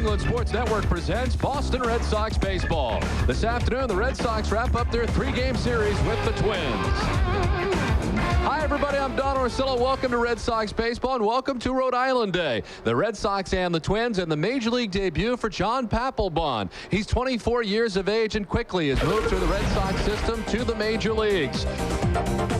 England Sports Network presents Boston Red Sox baseball. This afternoon, the Red Sox wrap up their three-game series with the Twins. Hi, everybody. I'm Don Orsillo. Welcome to Red Sox baseball, and welcome to Rhode Island Day. The Red Sox and the Twins, and the Major League debut for John Papelbon. He's 24 years of age and quickly has moved through the Red Sox system to the major leagues.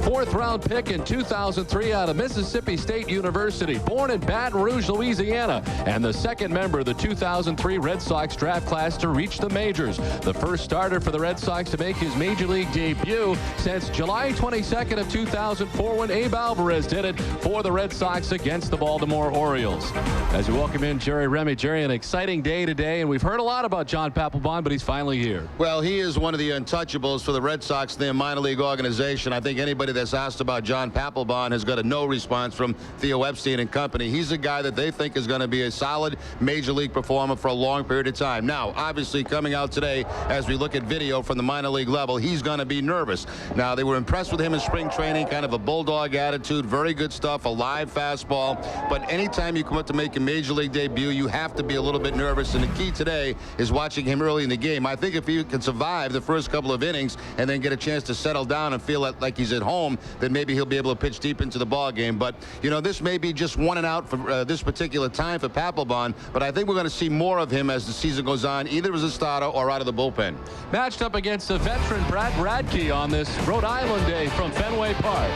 Fourth-round pick in 2003 out of Mississippi State University. Born in Baton Rouge, Louisiana, and the second member of the 2003 Red Sox draft class to reach the majors. The first starter for the Red Sox to make his Major League debut since July 22nd of 2004 when Abe Alvarez did it for the Red Sox against the Baltimore Orioles. As we welcome in Jerry Remy. Jerry, an exciting day today, and we've heard a lot about John Papelbon, but he's finally here. Well, he is one of the untouchables for the Red Sox, their minor league organization. I think anybody that's asked about John Papelbon has got a no response from Theo Epstein and company. He's a guy that they think is going to be a solid major league performer for a long period of time. Now, obviously, coming out today, as we look at video from the minor league level, he's going to be nervous. Now, they were impressed with him in spring training, kind of a bulldog attitude, very good stuff, a live fastball. But anytime you come up to make a major league debut, you have to be a little bit nervous. And the key today is watching him early in the game. I think if he can survive the first couple of innings and then get a chance to settle down and feel like he's at home, then maybe he'll be able to pitch deep into the ball game. But, you know, this may be just one and out for this particular time for Papelbon, but I think we're going to see more of him as the season goes on, either as a starter or out of the bullpen. Matched up against the veteran Brad Radke on this Rhode Island Day from Fenway Park.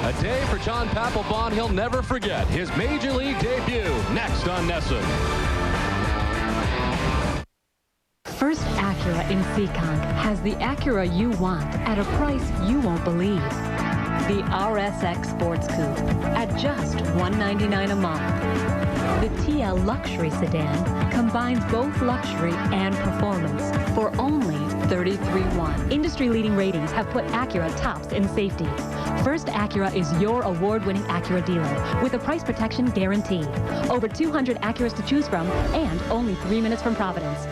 A day for John Papelbon he'll never forget. His Major League debut next on NESN. First Acura in Seekonk has the Acura you want at a price you won't believe. The RSX Sports Coupe at just $199 a month. The TL Luxury Sedan combines both luxury and performance for only $33,100. Industry-leading ratings have put Acura tops in safety. First Acura is your award-winning Acura dealer with a price protection guarantee. Over 200 Acuras to choose from and only 3 minutes from Providence.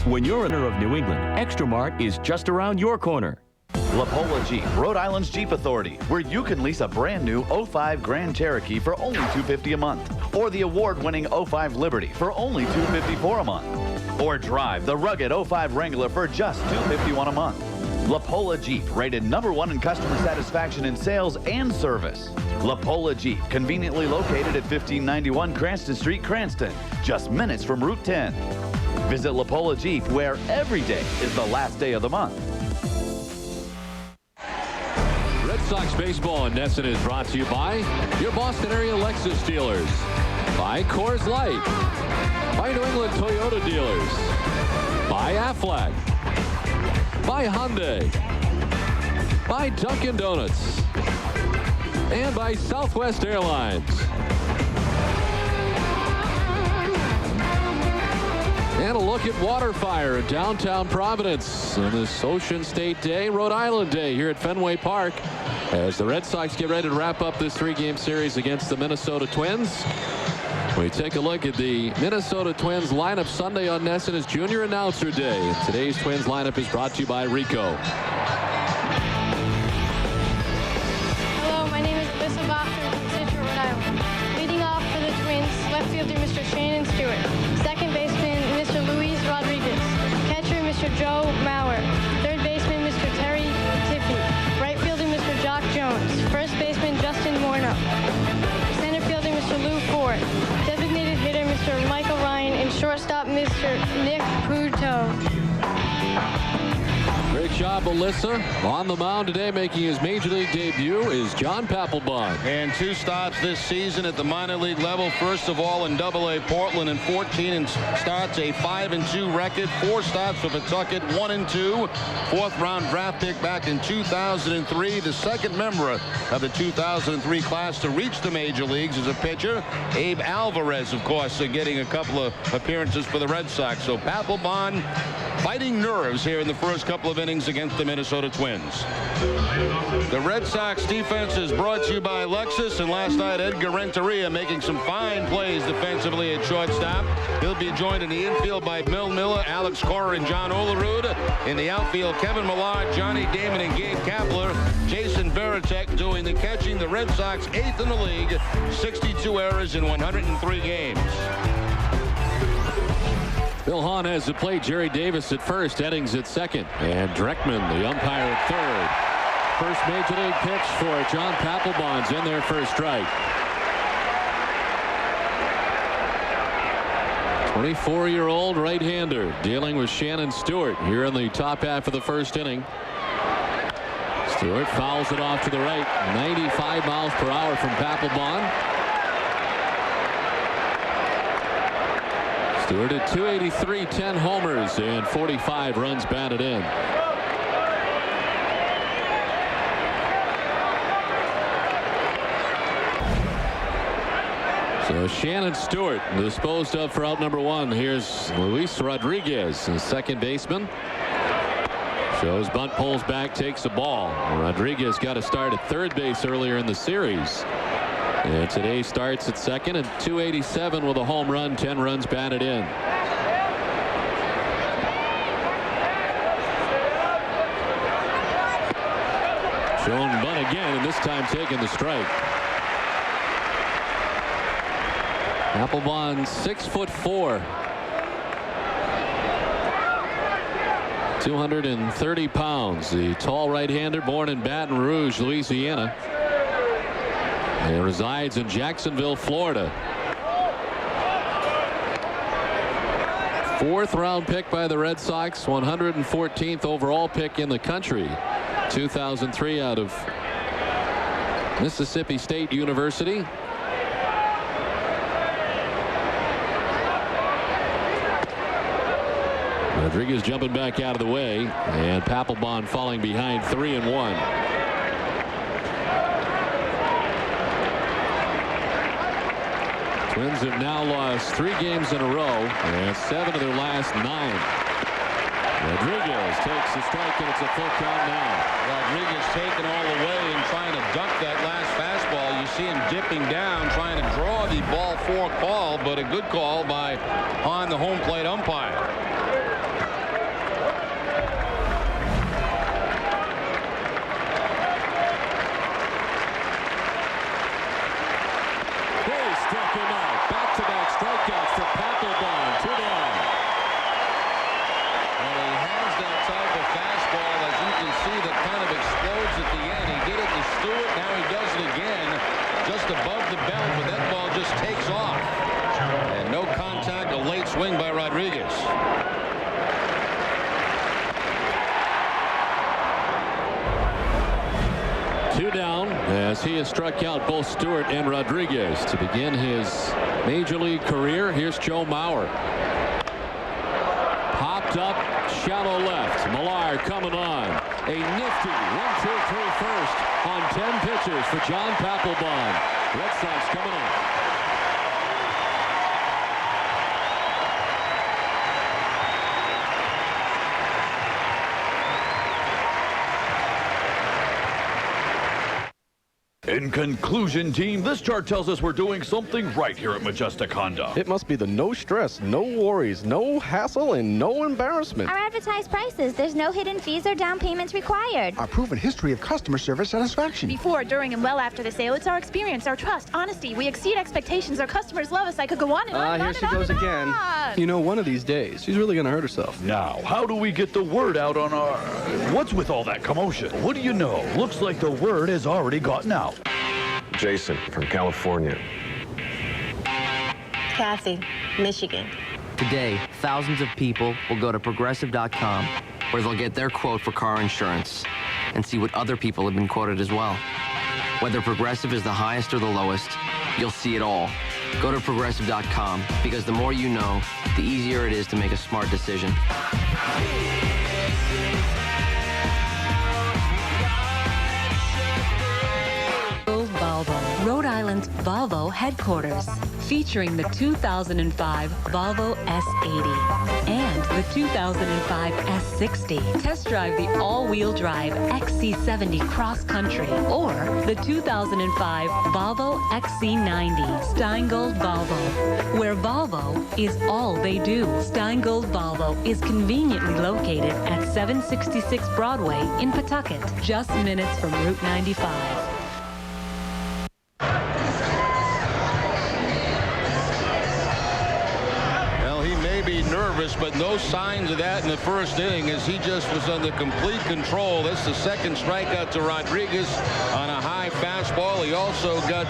When you're in of New England, Extra Mart is just around your corner. La Pola Jeep, Rhode Island's Jeep Authority, where you can lease a brand new 05 Grand Cherokee for only $250 a month, or the award-winning 05 Liberty for only $254 a month, or drive the rugged 05 Wrangler for just $251 a month. La Pola Jeep, rated #1 in customer satisfaction in sales and service. La Pola Jeep, conveniently located at 1591 Cranston Street, Cranston, just minutes from Route 10. Visit La Pola Jeep, where every day is the last day of the month. Red Sox baseball on NESN is brought to you by your Boston area Lexus dealers, by Coors Light, by New England Toyota dealers, by Aflac, by Hyundai, by Dunkin' Donuts, and by Southwest Airlines. And a look at water fire in downtown Providence on this Ocean State Day, Rhode Island Day here at Fenway Park, as the Red Sox get ready to wrap up this three-game series against the Minnesota Twins. We take a look at the Minnesota Twins lineup. Sunday on NESN is Junior Announcer Day. And today's Twins lineup is brought to you by Rico. Hello, my name is Alyssa Boston from Citrus, Rhode Island. Leading off for the Twins, left fielder Mr. Shannon Stewart. Second baseman Mr. Luis Rodriguez. Catcher Mr. Joe Mauer. Third baseman Mr. Terry Tiffany. Right fielder Mr. Jock Jones. First baseman Justin Morneau. Center fielder Mr. Lou Ford. Designated hitter Mr. Michael Ryan. And shortstop Mr. Nick Puto. Great job, Alyssa. On the mound today, making his Major League debut, is John Papelbon. And 2 stops this season at the minor league level. First of all in AA Portland in 14 starts, a 5-2 record. 4 stops for Pawtucket, 1-2. 4th round draft pick back in 2003. The second member of the 2003 class to reach the major leagues as a pitcher. Abe Alvarez, of course, getting a couple of appearances for the Red Sox. So Papelbon fighting nerves here in the first couple of innings against the Minnesota Twins. The Red Sox defense is brought to you by Lexus, and last night Edgar Renteria making some fine plays defensively at shortstop. He'll be joined in the infield by Bill Miller, Alex Cora, and John Olerud. In the outfield, Kevin Millard, Johnny Damon, and Gabe Kapler. Jason Veritek doing the catching. The Red Sox 8th in the league, 62 errors in 103 games. Bill Hahn has to play Jerry Davis at first, Eddings at second, and Dreckman, the umpire, at third. First major league pitch for John Papelbon's in there for a strike. 24-year-old right-hander dealing with Shannon Stewart here in the top half of the first inning. Stewart fouls it off to the right. 95 miles per hour from Papelbon. Stewart at 283, 10 homers and 45 runs batted in. So Shannon Stewart disposed of for out number one. Here's Luis Rodriguez, the second baseman. Shows bunt, pulls back, takes the ball. Rodriguez got a start at third base earlier in the series. And today starts at second at 287 with a home run, 10 runs batted in. Showing bunt again, and this time taking the strike. Papelbon 6'4", 230 pounds. The tall right-hander born in Baton Rouge, Louisiana. He resides in Jacksonville, Florida. Fourth round pick by the Red Sox, 114th overall pick in the country. 2003 out of Mississippi State University. Rodriguez jumping back out of the way, and Papelbon falling behind 3-1. Twins have now lost 3 games in a row and 7 of their last 9. Rodriguez takes the strike, and it's a full count now. Rodriguez taking all the way and trying to duck that last fastball. You see him dipping down, trying to draw the ball 4 call, but a good call by Hahn, the home plate umpire. Struck him out. Back-to-back strikeouts for Papelbon. 2 down. Well, he has that type of fastball, as you can see, that kind of explodes at the end. He did it to Stewart. Now he does it again, just above the belt, but that ball just takes off. And no contact. A late swing by Rodriguez. Two down as he has struck out both Stewart and Rodriguez to begin his major league career. Here's Joe Mauer. Popped up, shallow left. Millar coming on. A nifty 1-2-3 first on 10 pitches for John Papelbon. Red Sox coming on. In conclusion, team, this chart tells us we're doing something right here at Majestic Honda. It must be the no stress, no worries, no hassle, and no embarrassment. Our advertised prices, there's no hidden fees or down payments required. Our proven history of customer service satisfaction. Before, during, and well after the sale, it's our experience, our trust, honesty. We exceed expectations. Our customers love us. I could go on and on and on. Here she goes again. You know, one of these days, she's really going to hurt herself. Now, how do we get the word out on our... What's with all that commotion? What do you know? Looks like the word has already gotten out. Jason from California. Kathy, Michigan. Today, thousands of people will go to Progressive.com, where they'll get their quote for car insurance and see what other people have been quoted as well. Whether Progressive is the highest or the lowest, you'll see it all. Go to Progressive.com, because the more you know, the easier it is to make a smart decision. Rhode Island's Volvo headquarters, featuring the 2005 Volvo S80 and the 2005 S60. Test drive the all-wheel drive XC70 Cross Country or the 2005 Volvo XC90. Steingold Volvo, where Volvo is all they do. Steingold Volvo is conveniently located at 766 Broadway in Pawtucket, just minutes from Route 95. nervous, but no signs of that in the first inning as he just was under complete control. That's the second strikeout to Rodriguez on a high fastball. He also got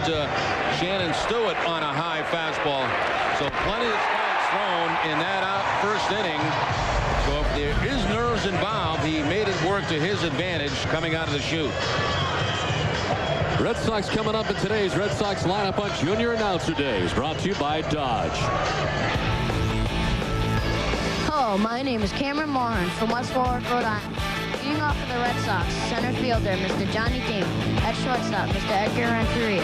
Shannon Stewart on a high fastball. So plenty of strikes thrown in that first inning. So if there is nerves involved, he made it work to his advantage coming out of the chute. Red Sox coming up in today's Red Sox lineup on Junior Announcer Days, brought to you by Dodge. Hello, my name is Cameron Moran from West Warwick, Rhode Island. Leading off for the Red Sox, center fielder, Mr. Johnny Damon. At shortstop, Mr. Edgar Renteria.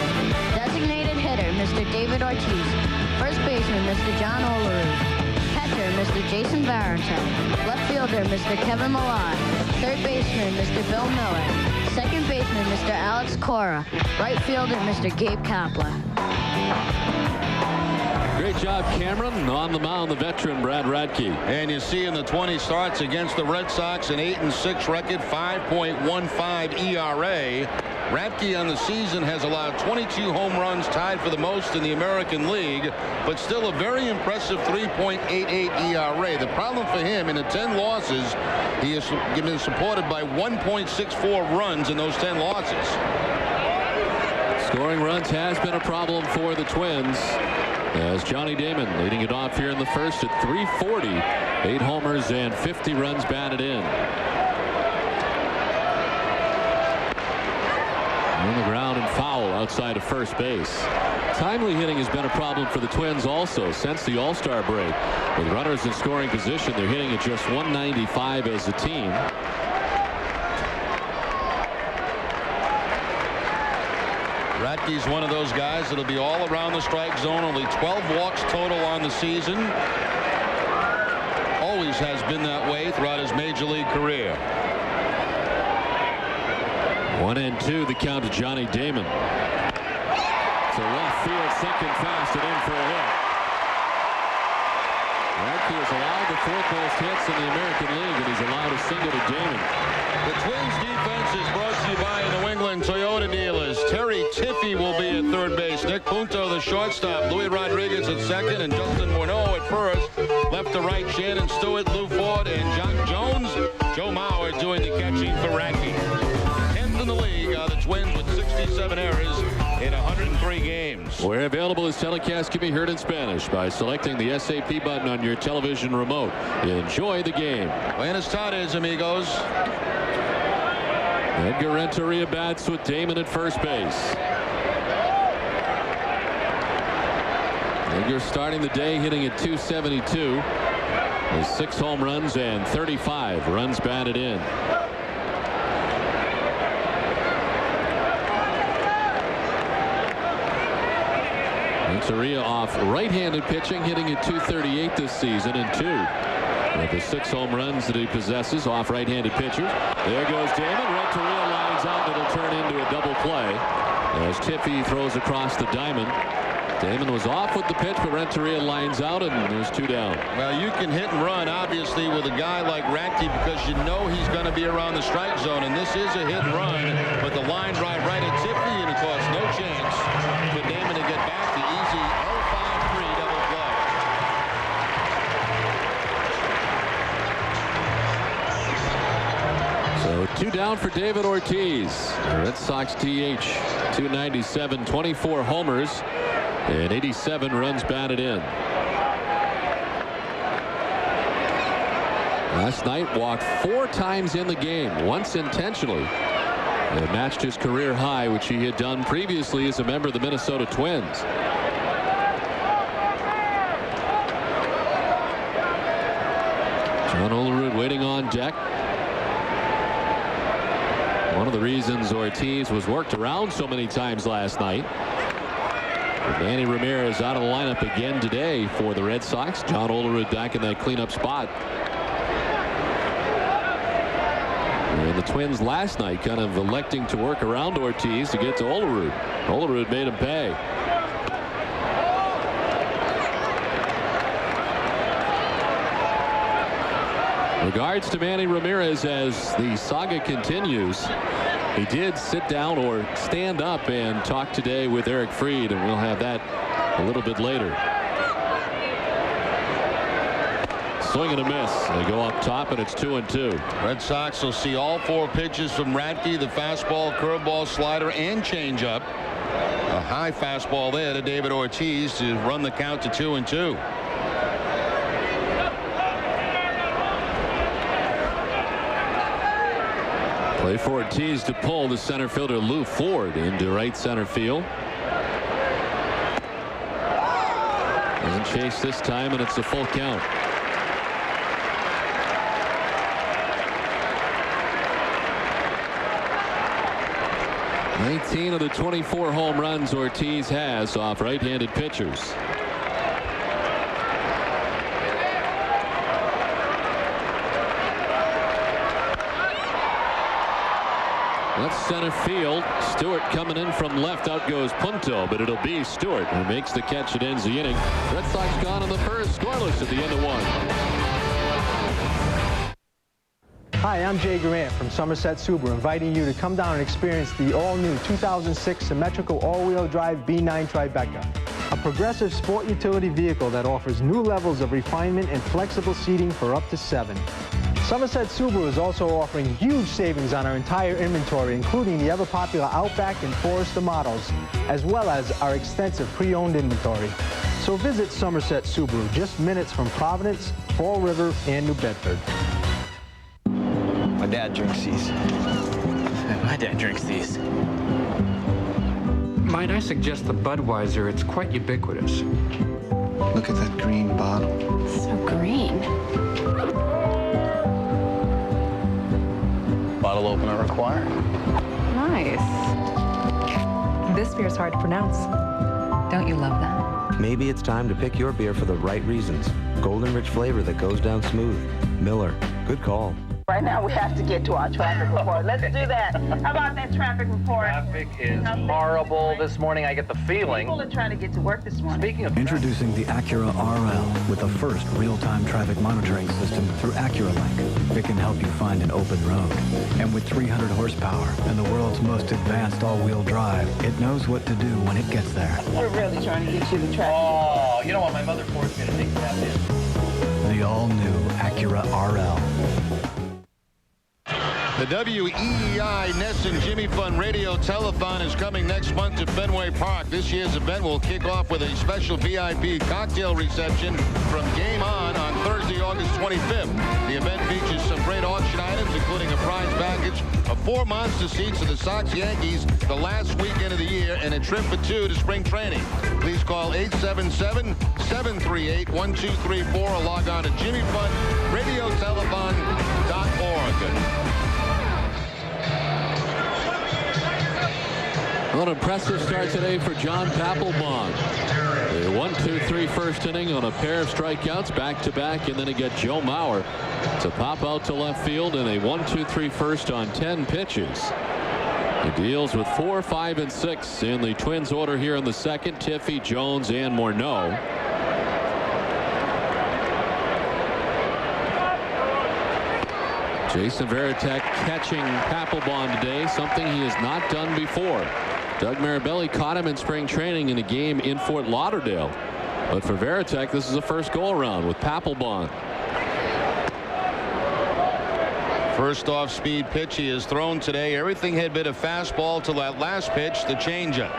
Designated hitter, Mr. David Ortiz. First baseman, Mr. John Olerud. Catcher, Mr. Jason Barrington. Left fielder, Mr. Kevin Millar. Third baseman, Mr. Bill Miller. Second baseman, Mr. Alex Cora. Right fielder, Mr. Gabe Kapler. Great job, Cameron. On the mound, the veteran Brad Radke. And you see in the 20 starts against the Red Sox, an 8-6 record, 5.15 ERA. Radke on the season has allowed 22 home runs, tied for the most in the American League, but still a very impressive 3.88 ERA. The problem for him in the 10 losses, he has been supported by 1.64 runs in those 10 losses. Scoring runs has been a problem for the Twins, as Johnny Damon leading it off here in the first at 340. 8 homers and 50 runs batted in. On the ground and foul outside of first base. Timely hitting has been a problem for the Twins also since the All-Star break. With runners in scoring position, they're hitting at just 195 as a team. Radke's one of those guys that'll be all around the strike zone. Only 12 walks total on the season. Always has been that way throughout his major league career. 1-2, the count to Johnny Damon. To left field, sinking fast and in for a hit. Radke has allowed the 4th most hits in the American League, and he's allowed a single to Damon. The Twins defense is brought to you by New England Toyota dealers. Terry Tiffey will be at third base. Nick Punto, the shortstop. Louis Rodriguez at second, and Justin Morneau at first. Left to right, Shannon Stewart, Lou Ford, and John Jones. Joe Mauer doing the catching for Radke. 10th in the league are the Twins with 67 errors in 103 games. Where available, this telecast can be heard in Spanish by selecting the SAP button on your television remote. Enjoy the game. Buenas tardes, amigos. Edgar Renteria bats with Damon at first base. Edgar starting the day hitting at 272. With 6 home runs and 35 runs batted in. Renteria off right-handed pitching, hitting at 238 this season and 2 of the 6 home runs that he possesses off right-handed pitchers. There goes Damon. Renteria lines out, and it'll turn into a double play as Tiffey throws across the diamond. Damon was off with the pitch, but Renteria lines out, and there's 2 down. Well, you can hit and run, obviously, with a guy like Radke because you know he's going to be around the strike zone, and this is a hit and run, but the line drive right at Tiffey, and of course, no chance for Damon to get back. The easy 0-5-3 double play. So 2 down for David Ortiz. The Red Sox DH, 297, 24 homers, and 87 runs batted in. Last night walked 4 times in the game, once intentionally. And matched his career high, which he had done previously as a member of the Minnesota Twins. John Olerud waiting on deck. One of the reasons Ortiz was worked around so many times last night. Manny Ramirez out of the lineup again today for the Red Sox. John Olerud back in that cleanup spot. And the Twins last night kind of electing to work around Ortiz to get to Olerud. Olerud made him pay. Regards to Manny Ramirez as the saga continues. He did sit down or stand up and talk today with Eric Fried, and we'll have that a little bit later. Swing and a miss. They go up top, and it's 2-2. Red Sox will see all 4 pitches from Radke, the fastball, curveball, slider, and changeup. A high fastball there to David Ortiz to run the count to 2-2. Play for Ortiz to pull the center fielder Lou Ford into right center field. Doesn't chase this time, and it's a full count. "19 of the 24 home runs Ortiz has off right-handed pitchers." Left center field. Stewart coming in from left. Out goes Punto, but it'll be Stewart who makes the catch and ends the inning. Red Sox gone in the first, scoreless at the end of 1. Hi, I'm Jay Grant from Somerset Subaru, inviting you to come down and experience the all-new 2006 symmetrical all-wheel drive B9 Tribeca, a progressive sport utility vehicle that offers new levels of refinement and flexible seating for up to 7. Somerset Subaru is also offering huge savings on our entire inventory, including the ever-popular Outback and Forester models, as well as our extensive pre-owned inventory. So visit Somerset Subaru, just minutes from Providence, Fall River, and New Bedford. My dad drinks these. My dad drinks these. Might I suggest the Budweiser? It's quite ubiquitous. Look at that green bottle. So green. Bottle opener required. Nice. This beer's hard to pronounce. Don't you love that? Maybe it's time to pick your beer for the right reasons. Golden rich flavor that goes down smooth. Miller. Good call. Right now, we have to get to our traffic report. Let's do that. How about that traffic report? Traffic is horrible this morning. I get the feeling. People are trying to get to work this morning. Speaking of Introducing the Acura RL with the first real-time traffic monitoring system through AcuraLink. It can help you find an open road. And with 300 horsepower and the world's most advanced all-wheel drive, it knows what to do when it gets there. We're really trying to get you the traffic. Oh, you know what? My mother forced me to take that in. The all-new Acura RL. The WEEI Ness and Jimmy Fun Radio Telethon is coming next month to Fenway Park. This year's event will kick off with a special VIP cocktail reception from Game On Thursday, August 25th. The event features some great auction items, including a prize package of 4 monster seats to the Sox-Yankees the last weekend of the year and a trip for 2 to spring training. Please call 877-738-1234 or log on to jimmyfunradiotelethon.org. An impressive start today for John Papelbon. A 1-2-3 first inning on a pair of strikeouts back-to-back, and then he got Joe Mauer to pop out to left field in a 1-2-3 first on 10 pitches. He deals with 4, 5, and 6 in the Twins order here in the second. Tiffy, Jones, and Morneau. Jason Varitek catching Papelbon today, something he has not done before. Doug Marabelli caught him in spring training in a game in Fort Lauderdale. But for Varitek, this is the first go-around with Papelbon. First off-speed pitch he has thrown today. Everything had been a fastball till that last pitch, the changeup.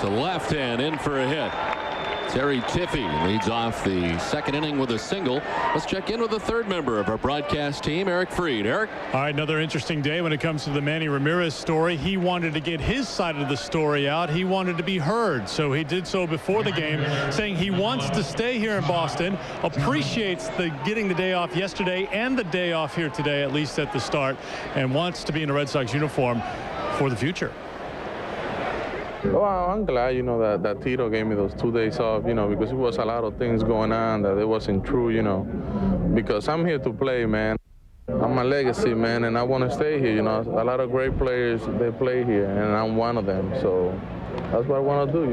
To left hand, in for a hit. Terry Tiffy leads off the second inning with a single. Let's check in with the third member of our broadcast team, Eric Freed. Eric? All right, another interesting day when it comes to the Manny Ramirez story. He wanted to get his side of the story out. He wanted to be heard, so he did so before the game, saying he wants to stay here in Boston, appreciates getting the day off yesterday and the day off here today, at least at the start, and wants to be in a Red Sox uniform for the future. Well, I'm glad, that Tito gave me those 2 days off, because it was a lot of things going on that it wasn't true, because I'm here to play, man. I'm a legacy, man, and I want to stay here, A lot of great players, they play here, and I'm one of them, so that's what I want to do,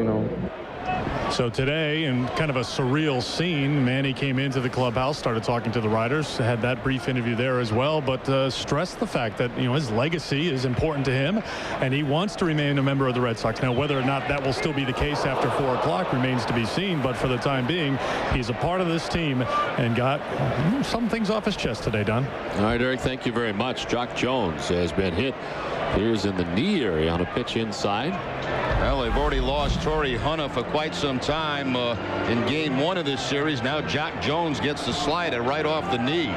So today, in kind of a surreal scene, Manny came into the clubhouse, started talking to the writers, had that brief interview there as well, but stressed the fact that, you know, his legacy is important to him and he wants to remain a member of the Red Sox. Now, whether or not that will still be the case after 4 o'clock remains to be seen, but for the time being, he's a part of this team and got some things off his chest today, Don. All right, Eric, thank you very much. Jock Jones has been hit. Here's in the knee area on a pitch inside. Well, they've already lost Torrey Hunter for quite some time in game 1 of this series. Now Jock Jones gets the slider right off the knee.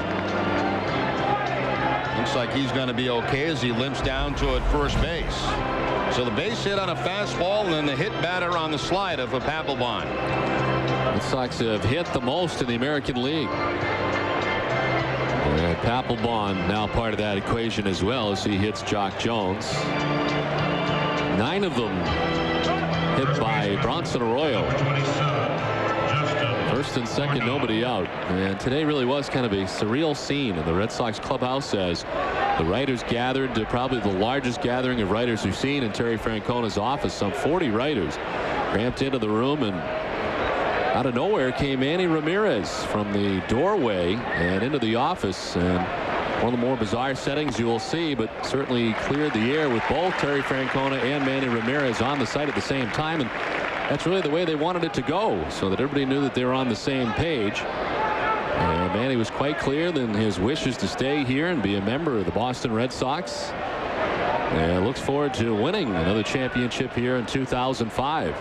Looks like he's going to be okay as he limps down toward first base. So the base hit on a fastball and then the hit batter on the slider for Papelbon. The Sox have hit the most in the American League. Papelbon now part of that equation as well as he hits Jock Jones. 9 of them hit by Bronson Arroyo. First and second, nobody out. And today really was kind of a surreal scene in the Red Sox clubhouse as the writers gathered to probably the largest gathering of writers we've seen in Terry Francona's office. Some 40 writers cramped into the room, and out of nowhere came Manny Ramirez from the doorway and into the office. And one of the more bizarre settings you will see, but certainly cleared the air with both Terry Francona and Manny Ramirez on the site at the same time. And that's really the way they wanted it to go, so that everybody knew that they were on the same page. And Manny was quite clear in his wishes to stay here and be a member of the Boston Red Sox. And looks forward to winning another championship here in 2005.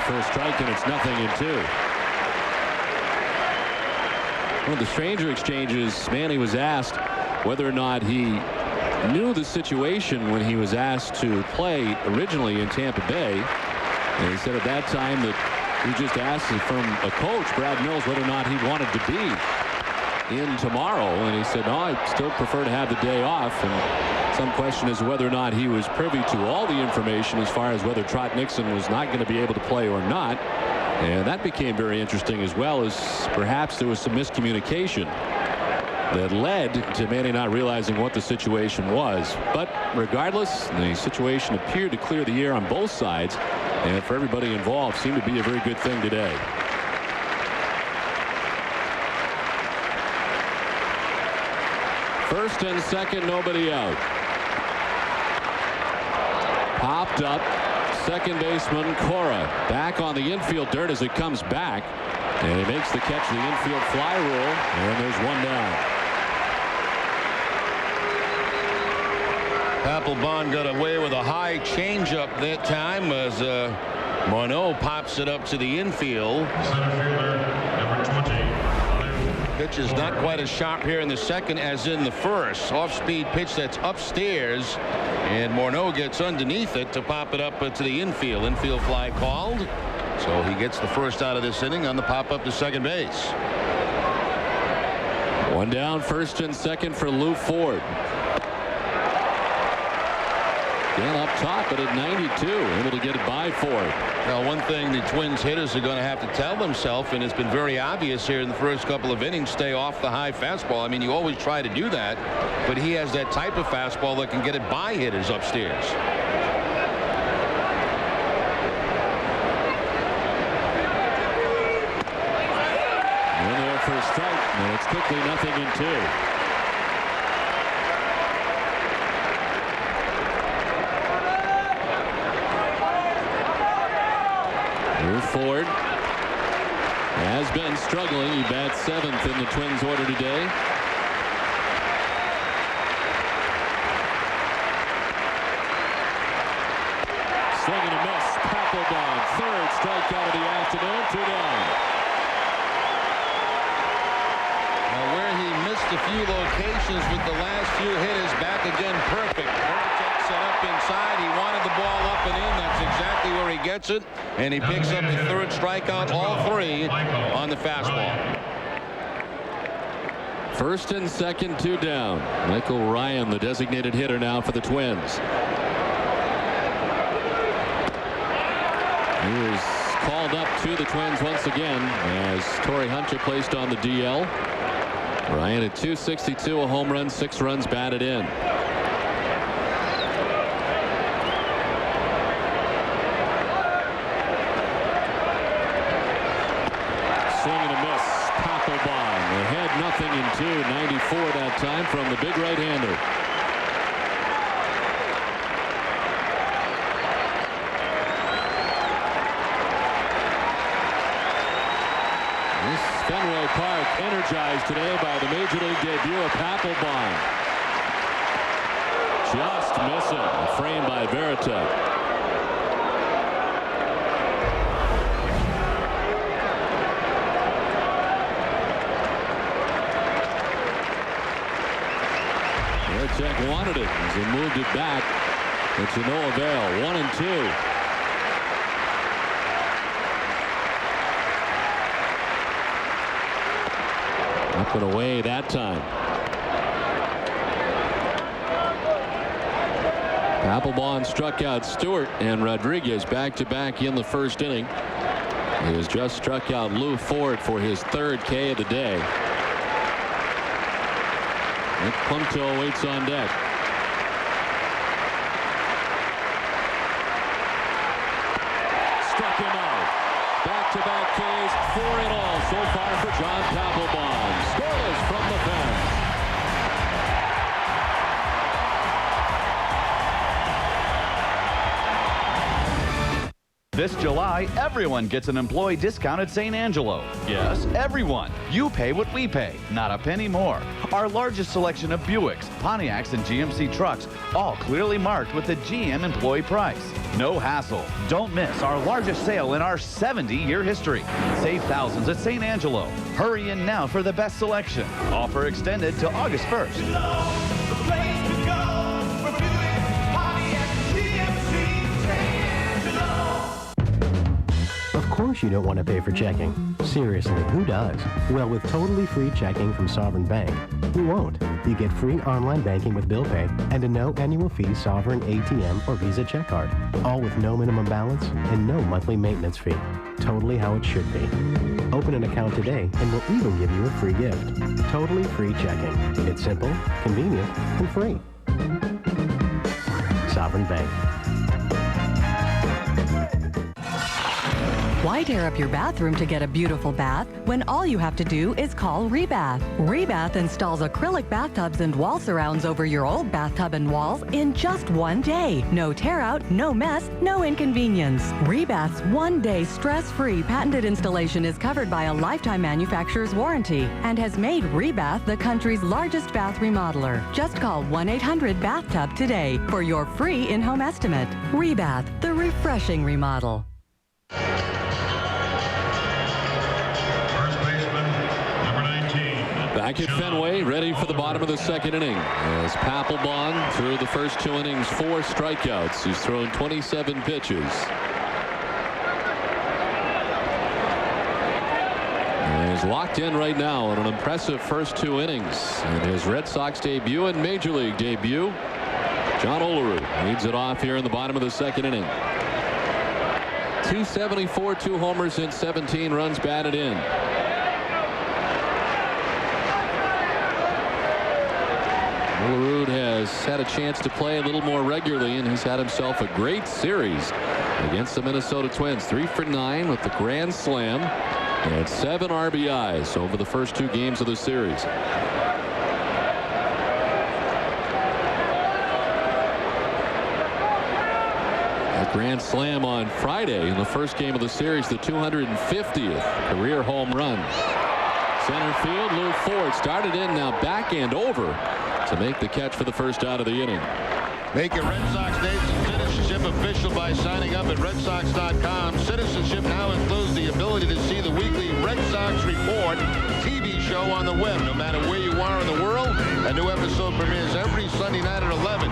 For a strike, and it's 0-2. One of the stranger exchanges, Manny was asked whether or not he knew the situation when he was asked to play originally in Tampa Bay. And he said at that time that he just asked from a coach, Brad Mills, whether or not he wanted to be in tomorrow. And he said, no, I still prefer to have the day off. And some question is whether or not he was privy to all the information as far as whether Trot Nixon was not going to be able to play or not. And that became very interesting, as well as perhaps there was some miscommunication that led to Manny not realizing what the situation was. But regardless, the situation appeared to clear the air on both sides, and for everybody involved seemed to be a very good thing today. First and second, nobody out. Popped up, second baseman Cora back on the infield dirt as it comes back, and he makes the catch, the infield fly rule, and there's one down. Papelbon got away with a high changeup that time as Morneau pops it up to the infield. Pitch is not quite as sharp here in the second as in the first. Off-speed pitch that's upstairs, and Morneau gets underneath it to pop it up to the infield. Infield fly called, so he gets the first out of this inning on the pop-up to second base. One down, first and second for Lou Ford. Again up top, but at 92, able to get it by Ford. Now, one thing the Twins hitters are going to have to tell themselves, and it's been very obvious here in the first couple of innings, stay off the high fastball. I mean, you always try to do that, but he has that type of fastball that can get it by hitters upstairs. And there for a strike, and it's quickly 0-2. Ford has been struggling. He bats 7th in the Twins order today. Swing and a miss. Papelbon, third strikeout of the afternoon. 2 down. Now, where he missed a few locations with the last few hitters, back again perfect. Set up inside. He wanted the ball up and in. That's exactly where he gets it. And he picks up the third strikeout, all 3 on the fastball. First and second, 2 down. Michael Ryan, the designated hitter now for the Twins. He was called up to the Twins once again as Torrey Hunter placed on the DL. Ryan at .262, a home run, 6 runs batted in. Fenway Park energized today by the Major League debut of Papelbon. Just missing. A frame by Varitek. Varitek wanted it as he moved it back. It's to no avail. 1-2. Up and away that time. Papelbon struck out Stewart and Rodriguez back-to-back in the first inning. He has just struck out Lou Ford for his third K of the day. Nick Punto waits on deck. Struck him out. Back-to-back Ks, 4 in all so far for John Papelbon. Scoreless from the fence. This July, everyone gets an employee discount at St. Angelo. Yes, everyone. You pay what we pay, not a penny more. Our largest selection of Buicks, Pontiacs, and GMC trucks, all clearly marked with the GM employee price. No hassle. Don't miss our largest sale in our 70-year history. Save thousands at St. Angelo. Hurry in now for the best selection. Offer extended to August 1st. Of course you don't want to pay for checking. Seriously, who does? Well, with totally free checking from Sovereign Bank, who won't? You get free online banking with bill pay and a no annual fee Sovereign ATM or Visa check card. All with no minimum balance and no monthly maintenance fee. Totally how it should be. Open an account today and we'll even give you a free gift. Totally free checking. It's simple, convenient, and free. Sovereign Bank. Why tear up your bathroom to get a beautiful bath when all you have to do is call Rebath? Rebath installs acrylic bathtubs and wall surrounds over your old bathtub and walls in just one day. No tear out, no mess, no inconvenience. Rebath's one-day stress-free patented installation is covered by a lifetime manufacturer's warranty and has made Rebath the country's largest bath remodeler. Just call 1-800-BATHTUB today for your free in-home estimate. Rebath, the refreshing remodel. Back at Fenway, ready for the bottom of the second inning. As Papelbon through the first 2 innings, 4 strikeouts. He's thrown 27 pitches. And he's locked in right now on an impressive first 2 innings. And his Red Sox debut and Major League debut, John Olerud leads it off here in the bottom of the second inning. 274, 2 homers and 17 runs batted in. Olerud has had a chance to play a little more regularly, and he's had himself a great series against the Minnesota Twins. 3 for 9 with the grand slam and 7 RBIs over the first 2 games of the series. A grand slam on Friday in the first game of the series, the 250th career home run. Center field, Lou Ford started in, now backhand over to make the catch for the first out of the inning. Make your Red Sox Nation citizenship official by signing up at RedSox.com. Citizenship now includes the ability to see the weekly Red Sox Report TV show on the web, no matter where you are in the world. A new episode premieres every Sunday night at 11.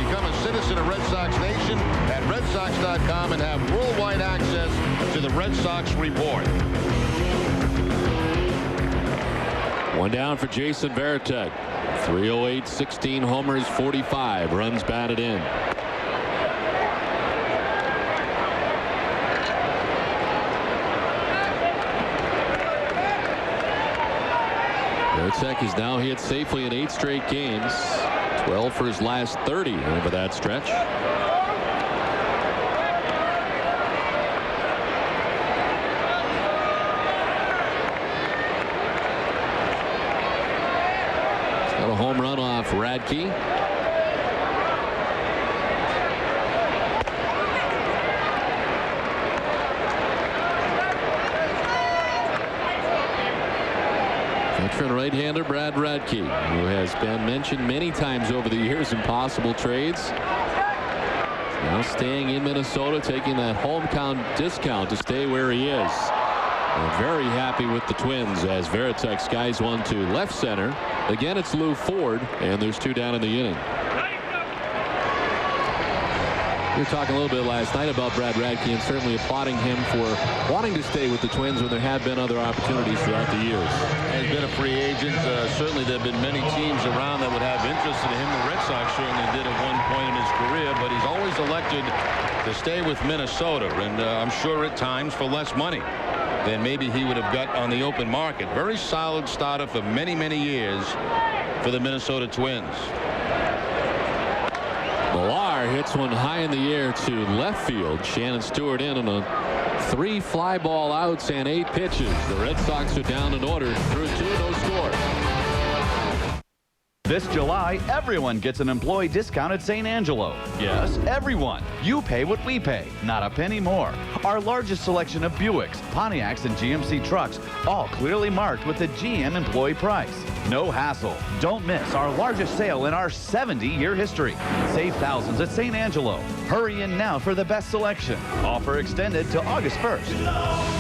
Become a citizen of Red Sox Nation at RedSox.com and have worldwide access to the Red Sox Report. 1 down for Jason Varitek. 308, 16 homers, 45 runs batted in. Varitek has now hit safely in 8 straight games. 12 for his last 30 over that stretch. Got a home run off Radke. Veteran right-hander Brad Radke, who has been mentioned many times over the years in possible trades. Now staying in Minnesota, taking that hometown discount to stay where he is. And very happy with the Twins as Veritek skies one to left center. Again, it's Lou Ford, and there's 2 down in the inning. We were talking a little bit last night about Brad Radke and certainly applauding him for wanting to stay with the Twins when there have been other opportunities throughout the years. He's been a free agent. Certainly there have been many teams around that would have interest in him. The Red Sox certainly did at one point in his career, but he's always elected to stay with Minnesota, and I'm sure at times for less money than maybe he would have got on the open market. Very solid starter for many, many years for the Minnesota Twins. Millar hits one high in the air to left field. Shannon Stewart in on a 3 fly ball outs and 8 pitches. The Red Sox are down in order through 2, no score. This July, everyone gets an employee discount at St. Angelo. Yes, everyone. You pay what we pay, not a penny more. Our largest selection of Buicks, Pontiacs, and GMC trucks, all clearly marked with the GM employee price. No hassle. Don't miss our largest sale in our 70-year history. Save thousands at St. Angelo. Hurry in now for the best selection. Offer extended to August 1st.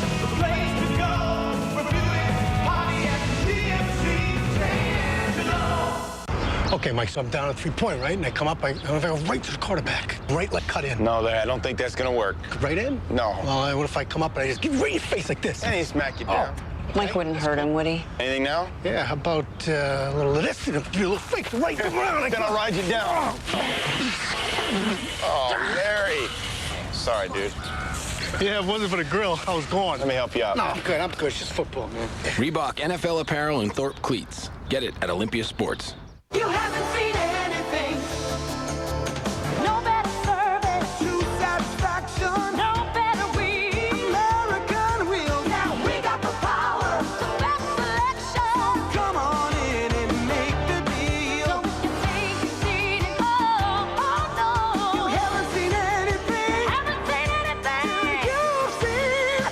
Okay, Mike, so I'm down at 3-point, right? And I come up, I go right to the quarterback. Right, like cut in. No, I don't think that's going to work. Right in? No. Well, what if I come up and I just get right in your face like this? And he smack you down. Mike wouldn't hurt him, would he? Anything now? Yeah, how about a little of this and a little fake right around. Then I'll ride you down. Oh, Larry. Sorry, dude. Yeah, if it wasn't for the grill, I was gone. Let me help you out. No, I'm good. I'm good. It's just football, man. Reebok NFL apparel and Thorpe cleats. Get it at Olympia Sports. You haven't seen anything. No better service, true satisfaction. No better wheel, American wheel. Now we got the power, the best selection. Come on in and make the deal. Don't you think you've seen it? Oh no. You haven't seen anything. Haven't seen anything. You've seen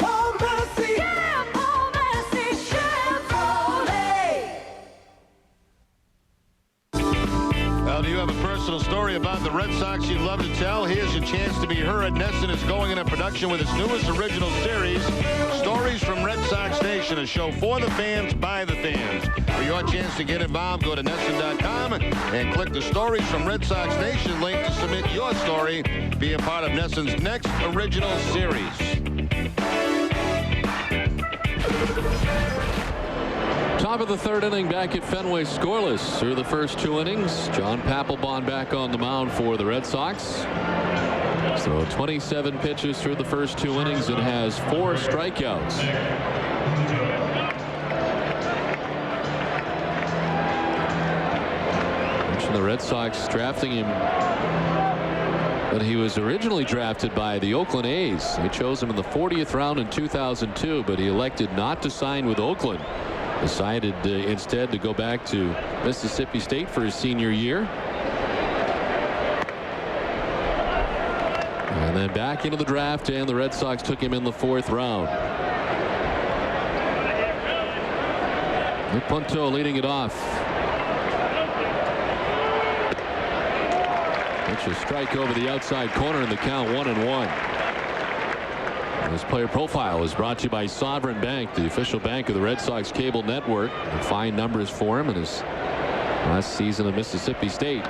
Paul Massey. Yeah, Paul Massey Chevrolet. Well, do you have a personal story about the Red Sox you'd love to tell? Here's your chance to be heard. NESN is going into production with its newest original series, Stories from Red Sox Nation, a show for the fans, by the fans. For your chance to get involved, go to NESN.com and click the Stories from Red Sox Nation link to submit your story. Be a part of NESN's next original series. Top of the 3rd inning back at Fenway, scoreless through the first 2 innings. John Papelbon back on the mound for the Red Sox. So 27 pitches through the first 2 innings and has 4 strikeouts. Mentioned the Red Sox drafting him, but he was originally drafted by the Oakland A's. They chose him in the 40th round in 2002, but he elected not to sign with Oakland. Decided instead to go back to Mississippi State for his senior year. And then back into the draft, and the Red Sox took him in the 4th round. Nick Punto leading it off. It's a strike over the outside corner in the count, 1-1. This player profile is brought to you by Sovereign Bank, the official bank of the Red Sox cable network. And fine numbers for him in his last season at Mississippi State.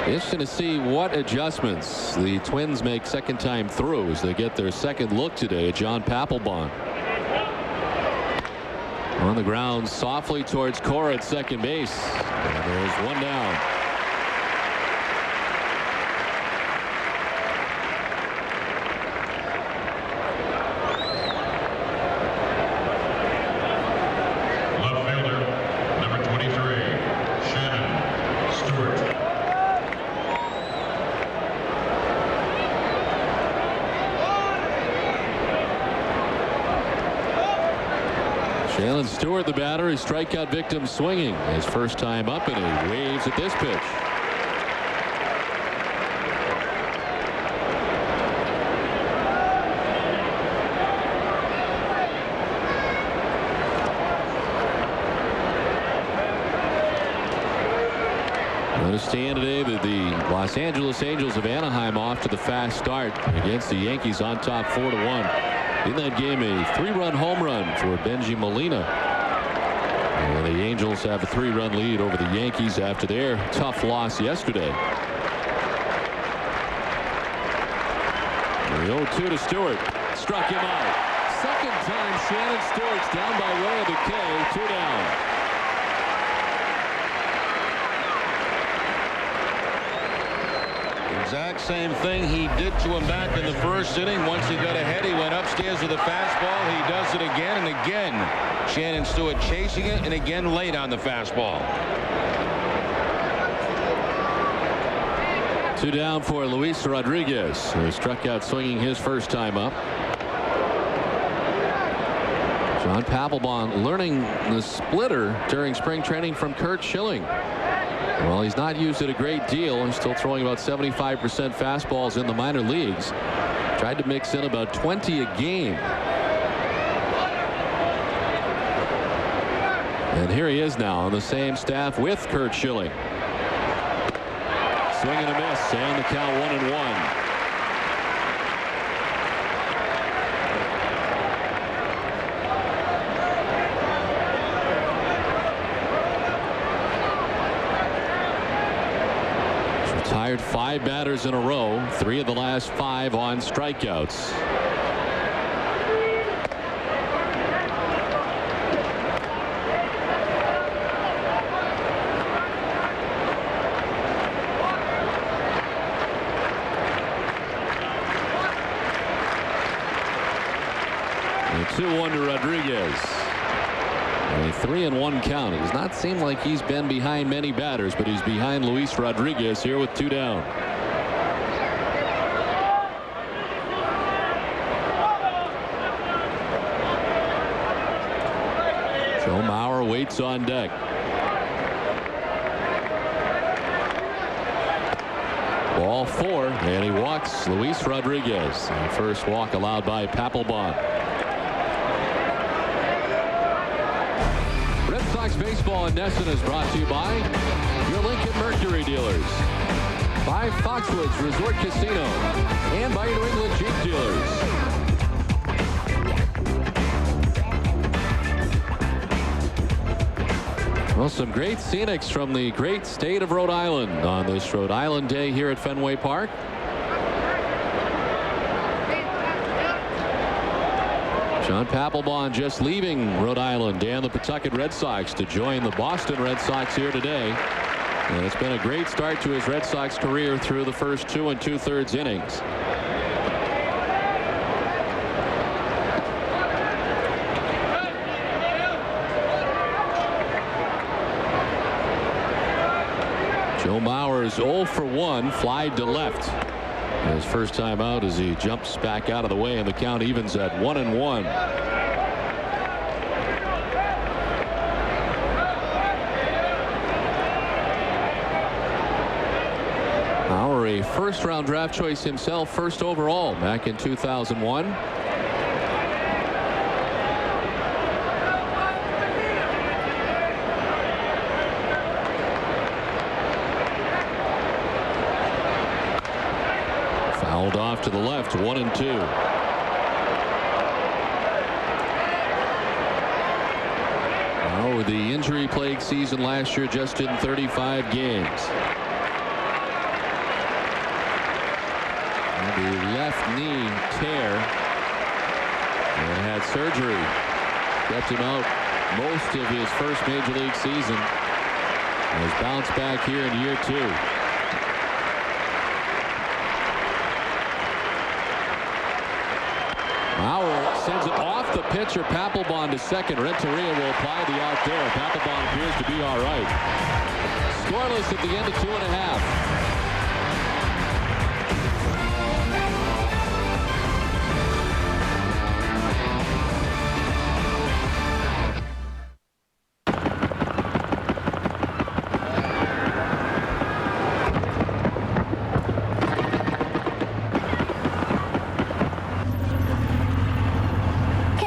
Interesting to see what adjustments the Twins make second time through as they get their second look today at John Papelbon. On the ground softly towards Cora at second base. And there's 1 down. Shannon Stewart, the batter, his strikeout victim swinging his first time up, and he waves at this pitch. understand today that the Los Angeles Angels of Anaheim off to the fast start against the Yankees on top 4-1. In that game, a 3-run home run for Benji Molina. And the Angels have a 3-run lead over the Yankees after their tough loss yesterday. The 0-2 to Stewart. Struck him out. Second time Shannon Stewart's down by way of the K. 2 down. Exact same thing he did to him back in the first inning. Once he got ahead, he went upstairs with a fastball. He does it again and again. Shannon Stewart chasing it, and again late on the fastball. 2 down for Luis Rodriguez, who struck out swinging his first time up. John Papelbon learning the splitter during spring training from Curt Schilling. Well, he's not used it a great deal. He's still throwing about 75% fastballs in the minor leagues. Tried to mix in about 20 a game. And here he is now on the same staff with Curt Schilling. Swing and a miss, and the count 1-1. Retired 5 batters in a row, 3 of the last 5 on strikeouts. And 2-1 to Rodriguez. A 3-1 count. It does not seem like he's been behind many batters, but he's behind Luis Rodriguez here with 2 down. Joe Mauer waits on deck. Ball 4, and he walks Luis Rodriguez. And first walk allowed by Papelbon. Red Sox baseball in Nesson is brought to you by your Lincoln Mercury dealers, by Foxwoods Resort Casino, and by your New England Jeep dealers. Well, some great scenics from the great state of Rhode Island on this Rhode Island day here at Fenway Park. John Papelbon just leaving Rhode Island and the Pawtucket Red Sox to join the Boston Red Sox here today. And it's been a great start to his Red Sox career through the first 2 2/3 innings. Joe Mauer's 0 for 1, fly to left. His first time out as he jumps back out of the way, and the count evens at 1-1. Mauer, a first-round draft choice himself, first overall back in 2001. Fouled off to the left, 1-2. Oh, the injury-plagued season last year, just in 35 games. And the left knee tear. And had surgery. Kept him out most of his first major league season. And has bounced back here in year 2. Mauer sends it off the pitcher. Papelbon to second. Renteria will apply the out there. Papelbon appears to be all right. Scoreless at the end of 2.5.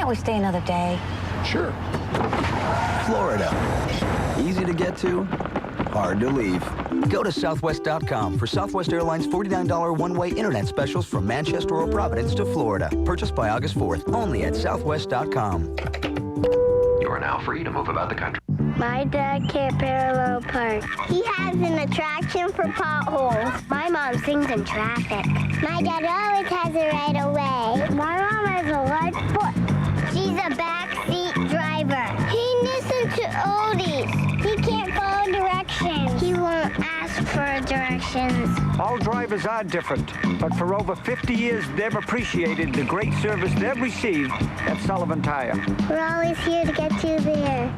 We stay another day. Sure. Florida. Easy to get to, hard to leave. Go to Southwest.com for Southwest Airlines $49 one-way internet specials from Manchester or Providence to Florida. Purchased by August 4th, only at Southwest.com. You are now free to move about the country. My dad can't parallel park. He has an attraction for potholes. My mom sings in traffic. My dad always has it right away. My mom has a light foot. She's a backseat driver. He listens to oldies. He can't follow directions. He won't ask for directions. All drivers are different, but for over 50 years, they've appreciated the great service they've received at Sullivan Tire. We're always here to get you there.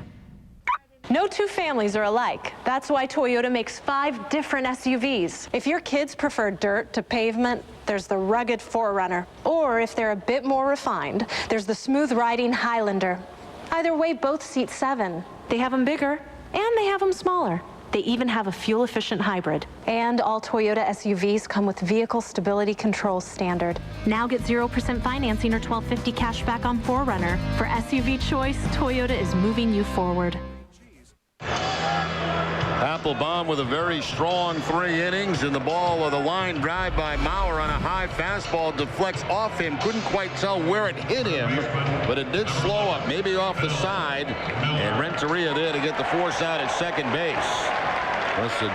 No two families are alike. That's why Toyota makes 5 different SUVs. If your kids prefer dirt to pavement, there's the rugged 4Runner. Or if they're a bit more refined, there's the smooth-riding Highlander. Either way, both seat 7. They have them bigger, and they have them smaller. They even have a fuel-efficient hybrid. And all Toyota SUVs come with Vehicle Stability Control standard. Now get 0% financing or $1,250 cash back on 4Runner. For SUV choice, Toyota is moving you forward. Papelbon with a very strong 3 innings, and the ball of the line drive by Mauer on a high fastball deflects off him. Couldn't quite tell where it hit him, but it did slow up, maybe off the side, and Renteria there to get the force out at second base.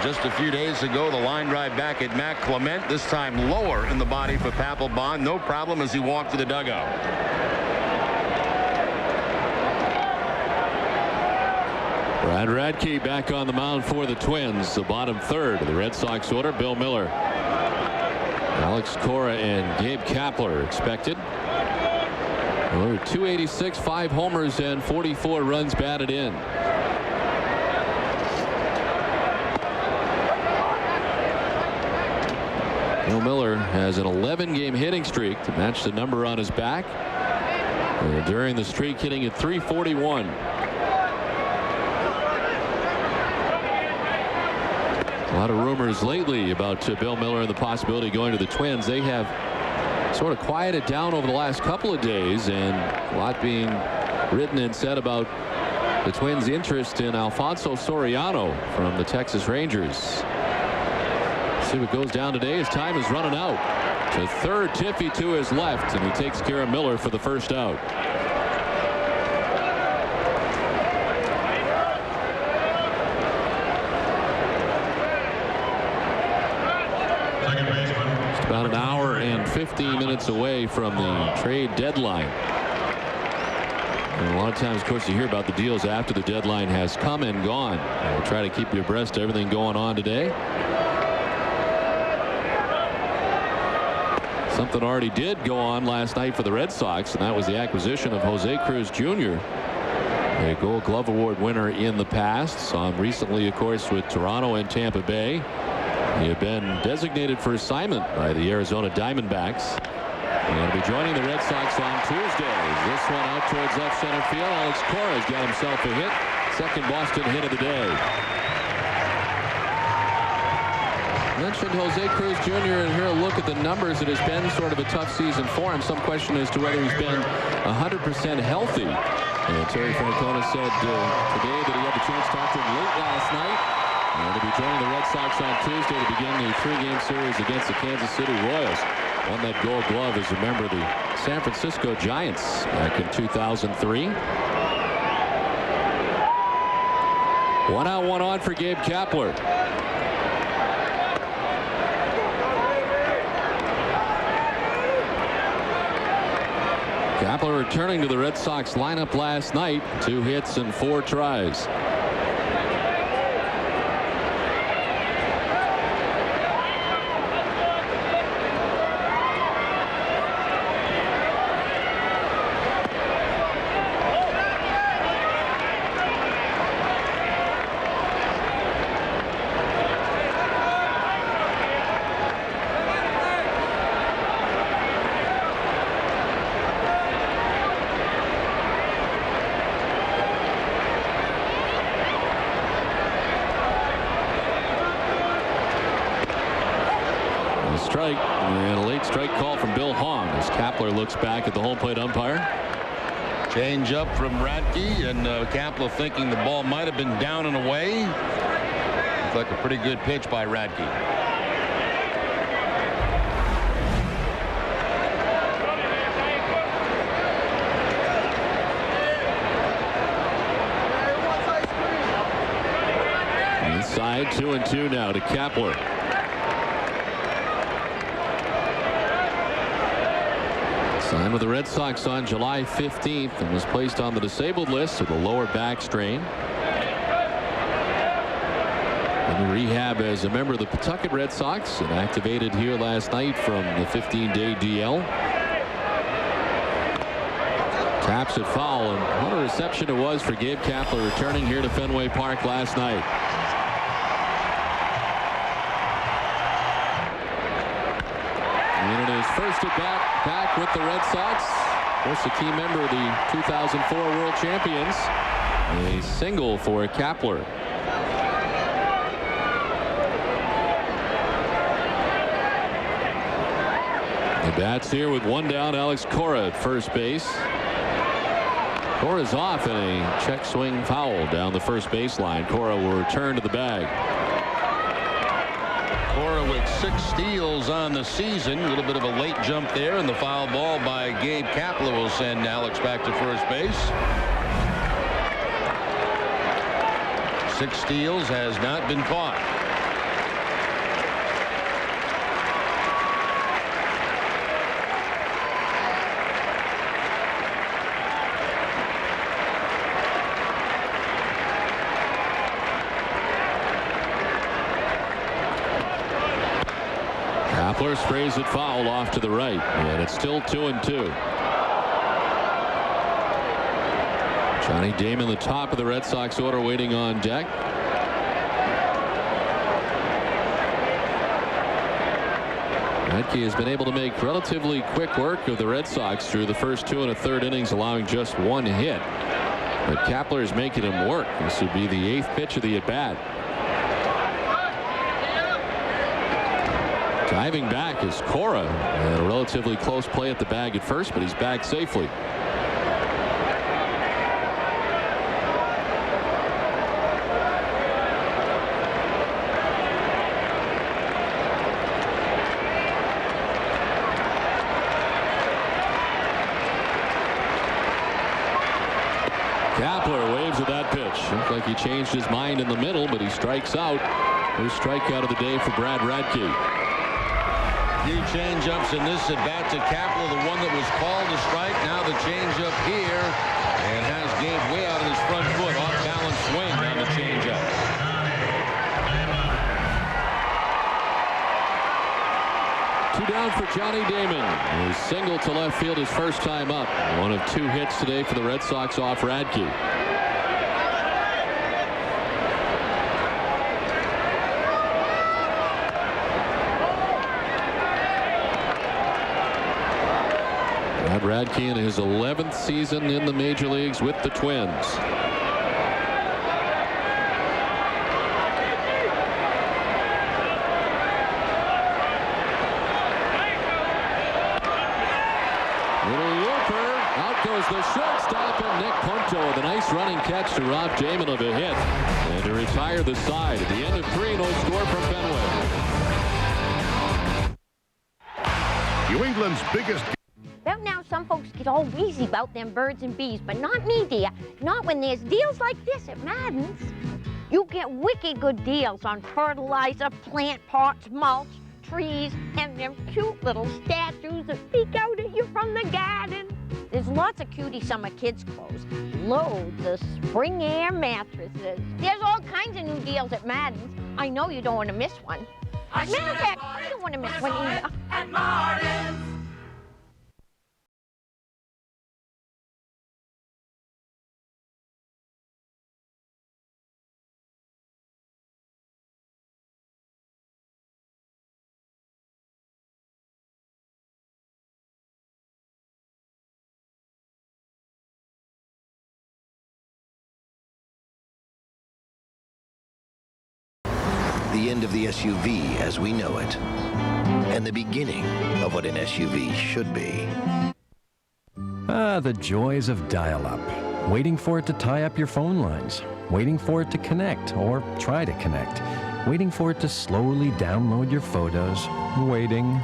Just a few days ago, the line drive back at Matt Clement, this time lower in the body for Papelbon. No problem as he walked to the dugout. Brad Radke back on the mound for the Twins. The bottom third of the Red Sox order. Bill Miller, Alex Cora, and Gabe Kapler expected. Over 286, 5 homers, and 44 runs batted in. Bill Miller has an 11-game hitting streak to match the number on his back. During the streak, hitting at .341. A lot of rumors lately about Bill Miller and the possibility of going to the Twins. They have sort of quieted down over the last couple of days, and a lot being written and said about the Twins' interest in Alfonso Soriano from the Texas Rangers. See what goes down today as time is running out. To third, Tiffy to his left, and he takes care of Miller for the first out. About an hour and 15 minutes away from the trade deadline. And a lot of times, of course, you hear about the deals after the deadline has come and gone. We'll try to keep you abreast of everything going on today. Something already did go on last night for the Red Sox, and that was the acquisition of Jose Cruz Jr., a Gold Glove Award winner in the past. Saw him recently, of course, with Toronto and Tampa Bay. He had been designated for assignment by the Arizona Diamondbacks. And will be joining the Red Sox on Tuesday. This one out towards left center field. Alex Cora has got himself a hit. Second Boston hit of the day. Mentioned Jose Cruz Jr. and here a look at the numbers. It has been sort of a tough season for him. Some question as to whether he's been 100% healthy. And Terry Francona said today that he had the chance to talk to him late last night. And to be joining the Red Sox on Tuesday to begin the 3-game series against the Kansas City Royals. Won that Gold Glove as a member of the San Francisco Giants back in 2003. 1 out, 1 on for Gabe Kapler. Kapler returning to the Red Sox lineup last night. 2 hits and 4 tries. Strike, and a late strike call from Bill Hong as Kapler looks back at the home plate umpire. Change up from Radke, and Kapler thinking the ball might have been down and away. Looked like a pretty good pitch by Radke. Inside 2-2 now to Kapler. Signed with the Red Sox on July 15th and was placed on the disabled list with a lower back strain. In rehab as a member of the Pawtucket Red Sox and activated here last night from the 15-day DL. Taps it foul, and what a reception it was for Gabe Kapler returning here to Fenway Park last night. And in his first at bat back with the Red Sox, of course a key member of the 2004 World Champions, a single for Kapler. The bats here with one down. Alex Cora at first base. Cora's off in a check swing foul down the first baseline. Cora will return to the bag. Cora with 6 steals on the season. A little bit of a late jump there, and the foul ball by Gabe Kapler will send Alex back to first base. 6 steals, has not been caught. Kapler sprays it foul off to the right, and it's still 2-2. Johnny Damon, the top of the Red Sox order, waiting on deck. Radke has been able to make relatively quick work of the Red Sox through the first 2 1/3 innings, allowing just 1 hit. But Kapler is making him work. This would be the 8th pitch of the at-bat. Diving back is Cora. A relatively close play at the bag at first, but he's back safely. Kapler waves at that pitch. Looked like he changed his mind in the middle, but he strikes out. First strikeout of the day for Brad Radke. Few change-ups in this at bat to Kapler, the one that was called a strike. Now the change-up here, and has Gabe way out of his front foot. Off-balance swing on the change-up. Two down for Johnny Damon. His single to left field his first time up. One of 2 hits today for the Red Sox off Radke. Radke in his 11th season in the major leagues with the Twins. Little looper. Out goes the shortstop, and Nick Punto with a nice running catch to rob Jamin of a hit and to retire the side. At the end of 3, no score from Fenway. New England's biggest. Well, now some folks get all wheezy about them birds and bees, but not me, dear. Not when there's deals like this at Madden's. You get wicked good deals on fertilizer, plant pots, mulch, trees, and them cute little statues that peek out at you from the garden. There's lots of cutie summer kids' clothes, loads of spring air mattresses. There's all kinds of new deals at Madden's. I know you don't want to miss one. Matter of fact, I don't want to miss one either. At Martin's. The end of the SUV as we know it, and the beginning of what an SUV should be. Ah, the joys of dial-up. Waiting for it to tie up your phone lines. Waiting for it to connect, or try to connect. Waiting for it to slowly download your photos. Waiting.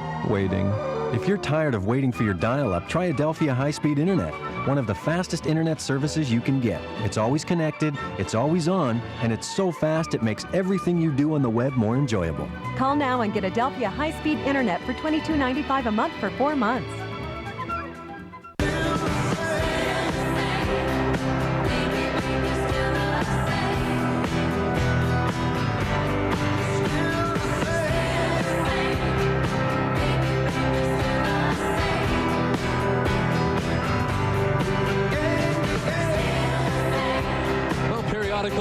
If you're tired of waiting for your dial-up, try Adelphia High-Speed Internet, one of the fastest internet services you can get. It's always connected, it's always on, and it's so fast it makes everything you do on the web more enjoyable. Call now and get Adelphia High-Speed Internet for $22.95 a month for 4 months.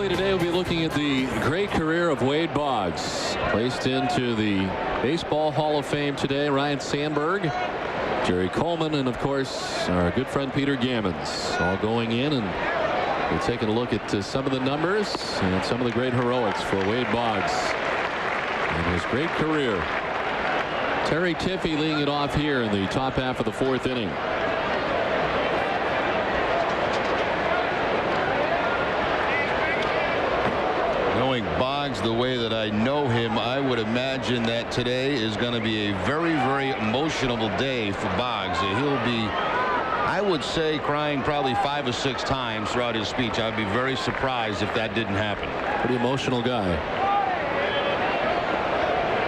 Today we'll be looking at the great career of Wade Boggs, placed into the Baseball Hall of Fame today. Ryan Sandberg, Jerry Coleman, and of course our good friend Peter Gammons, all going in, and we're taking a look at some of the numbers and some of the great heroics for Wade Boggs and his great career. Terry Tiffey leading it off here in the top half of the 4th inning. Knowing Boggs the way that I know him, I would imagine that today is going to be a very, very emotional day for Boggs. He'll be, I would say, crying probably 5 or 6 times throughout his speech. I'd be very surprised if that didn't happen. Pretty emotional guy.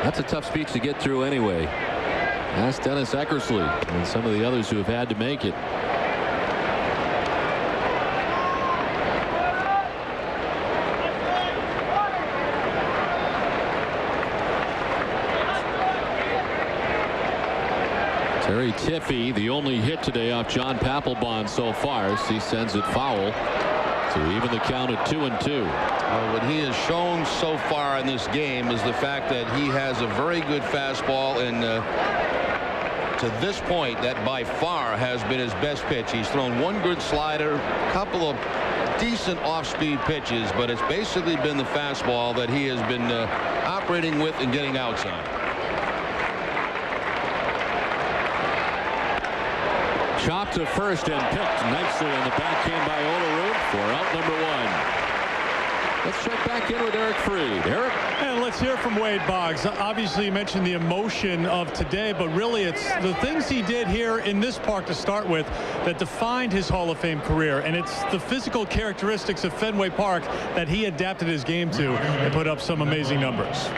That's a tough speech to get through anyway. Ask Dennis Eckersley and some of the others who have had to make it. Terry Tiffey, the only hit today off John Papelbon so far. He sends it foul to even the count at 2-2. What he has shown so far in this game is the fact that he has a very good fastball, and to this point that by far has been his best pitch. He's thrown one good slider, a couple of decent off-speed pitches, but it's basically been the fastball that he has been operating with and getting outs on. Chopped to first and picked nicely on the backhand by Olerud for out number 1. Let's check back in with Eric Freed. Eric? And let's hear from Wade Boggs. Obviously, you mentioned the emotion of today, but really it's the things he did here in this park to start with that defined his Hall of Fame career. And it's the physical characteristics of Fenway Park that he adapted his game to and put up some amazing numbers.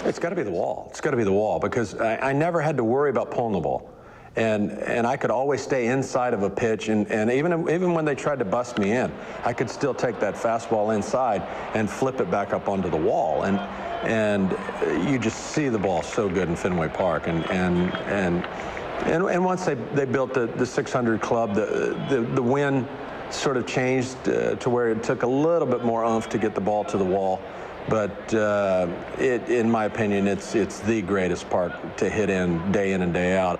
It's got to be the wall. It's got to be the wall, because I never had to worry about pulling the ball. And I could always stay inside of a pitch, and even when they tried to bust me in, I could still take that fastball inside and flip it back up onto the wall. And you just see the ball so good in Fenway Park. And once they built the 600 club, the win sort of changed to where it took a little bit more oomph to get the ball to the wall. But in my opinion, it's the greatest park to hit in and day out.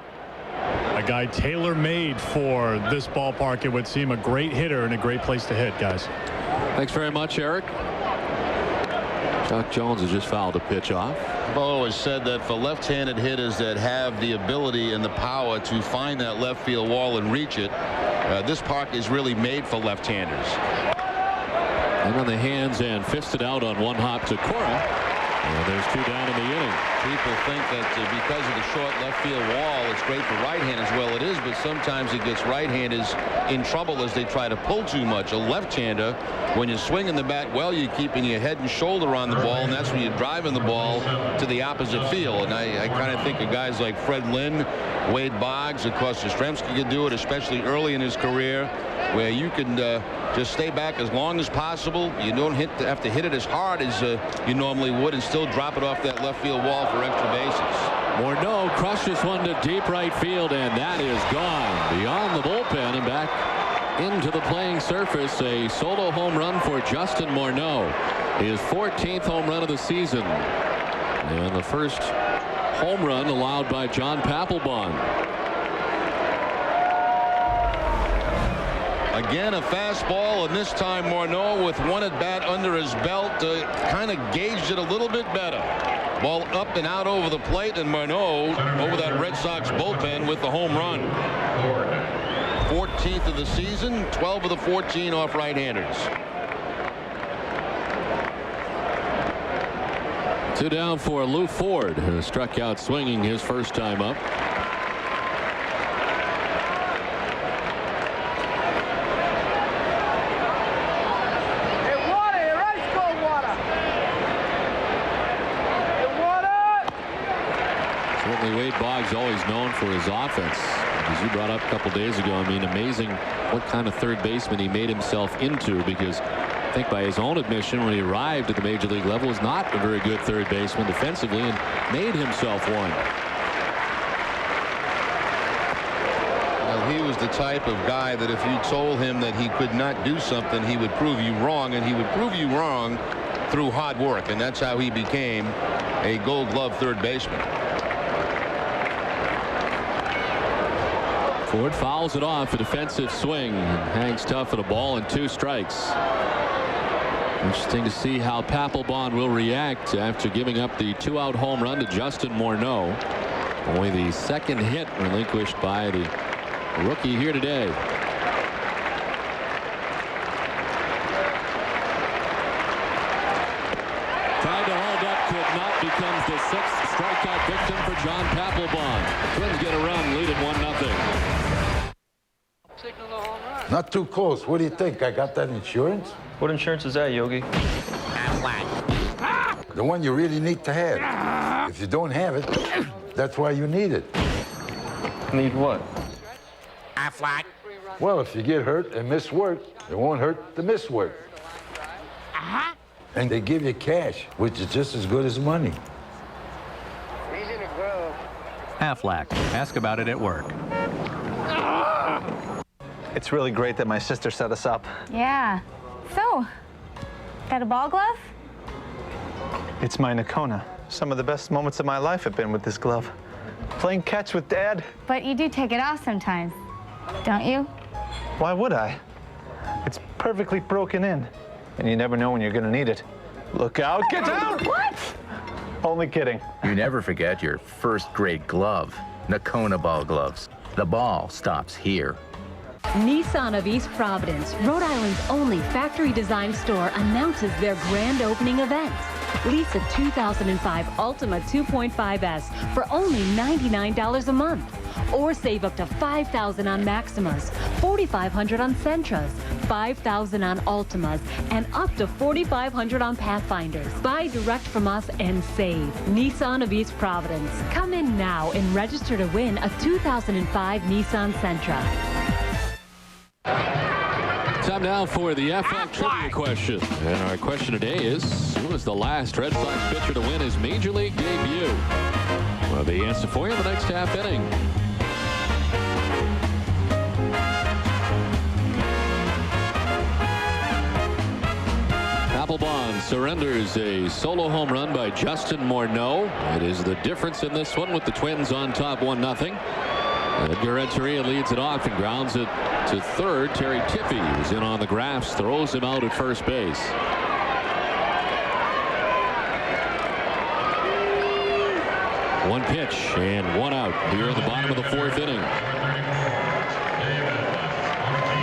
A guy tailor-made for this ballpark. It would seem a great hitter and a great place to hit, guys. Thanks very much, Eric. Chuck Jones has just fouled a pitch off. I've always said that for left-handed hitters that have the ability and the power to find that left field wall and reach it, this park is really made for left-handers. And on the hands and fisted out on one hop to Cora. And there's 2 down in the inning. People think that because of the short left field wall, it's great for right-handers. Well, it is, but sometimes it gets right-handers in trouble as they try to pull too much. A left-hander, when you're swinging the bat well, you're keeping your head and shoulder on the ball, and that's when you're driving the ball to the opposite field. And I kind of think of guys like Fred Lynn, Wade Boggs, of course, Yastrzemski could do it, especially early in his career, where you can just stay back as long as possible. You don't have to hit it as hard as you normally would, and still drop it off that left field wall for extra bases. Morneau crushes one to deep right field, and that is gone beyond the bullpen and back into the playing surface. A solo home run for Justin Morneau, his 14th home run of the season, and the first home run allowed by John Papelbon. Again, a fastball, and this time Morneau with one at bat under his belt kind of gauged it a little bit better. Ball up and out over the plate, and Morneau over that Red Sox bullpen with the home run. 14th of the season, 12 of the 14 off right-handers. Two down for Lou Ford, who struck out swinging his first time up. Boggs always known for his offense. As you brought up a couple days ago, I mean, amazing what kind of third baseman he made himself into, because I think by his own admission when he arrived at the major league level was not a very good third baseman defensively and made himself one. Well, he was the type of guy that if you told him that he could not do something, he would prove you wrong, and he would prove you wrong through hard work, and that's how he became a Gold Glove third baseman. Ford fouls it off, a defensive swing, and hangs tough at a ball and 2 strikes. Interesting to see how Papelbon will react after giving up the 2-out home run to Justin Morneau. Only the second hit relinquished by the rookie here today. Tried to hold up, could not, becomes the 6th strikeout victim for John Papelbon. Twins get a run, lead it 1-0. Not too close. What do you think? I got that insurance? What insurance is that, Yogi? The one you really need to have. If you don't have it, that's why you need it. Need what? Well, if you get hurt and miss work, it won't hurt to miss work. And they give you cash, which is just as good as money. Aflac. Ask about it at work. It's really great that my sister set us up. Yeah. So, got a ball glove? It's my Nakona. Some of the best moments of my life have been with this glove. Playing catch with Dad. But you do take it off sometimes, don't you? Why would I? It's perfectly broken in, and you never know when you're gonna need it. Look out, get down! What? Only kidding. You never forget your first great glove, Nakona ball gloves. The ball stops here. Nissan of East Providence, Rhode Island's only factory-designed store, announces their grand opening event. Lease a 2005 Altima 2.5S for only $99 a month. Or save up to $5,000 on Maximas, $4,500 on Sentras, $5,000 on Altimas, and up to $4,500 on Pathfinders. Buy direct from us and save. Nissan of East Providence. Come in now and register to win a 2005 Nissan Sentra. Time now for the FL Trivia question. And our question today is, who was the last Red Sox pitcher to win his Major League debut? Well, the answer for you in the next half inning. Papelbon surrenders a solo home run by Justin Morneau. It is the difference in this one with the Twins on top 1-0. Edgar Renteria leads it off and grounds it to third. Terry Tiffey, who's in on the graphs, throws him out at first base. One pitch and 1 out here in the bottom of the 4th inning.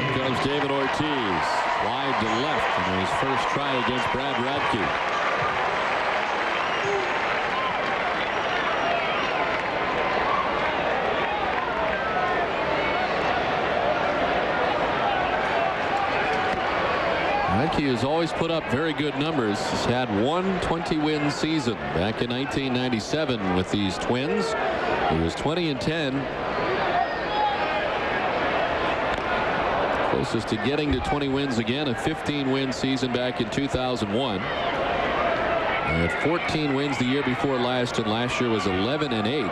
Here comes David Ortiz, wide to left in his first try against Brad Radke. Radke has always put up very good numbers. He's had one 20-win season back in 1997 with these Twins. He was 20-10. Closest to getting to 20 wins again, a 15-win season back in 2001. And 14 wins the year before last, and last year was 11-8.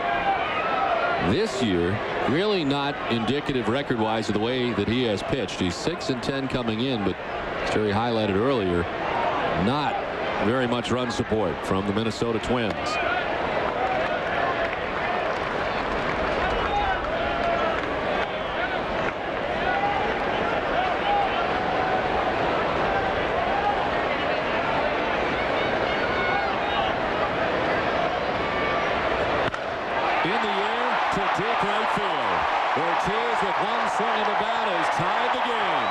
This year, really not indicative record-wise of the way that he has pitched. He's 6-10 coming in, but as Terry highlighted earlier, not very much run support from the Minnesota Twins. In the air to deep right field. Ortiz with one swing of the bat has tied the game.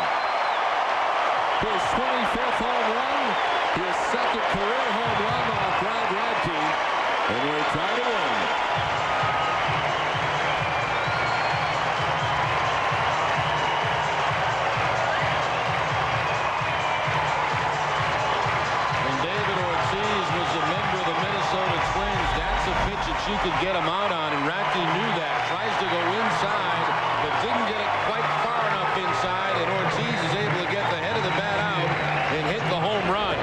His 25th home run, his second career home run off Brad Radke. And we're tied at 1. She could get him out on, and Radke knew that. Tries to go inside, but didn't get it quite far enough inside, and Ortiz is able to get the head of the bat out and hit the home run.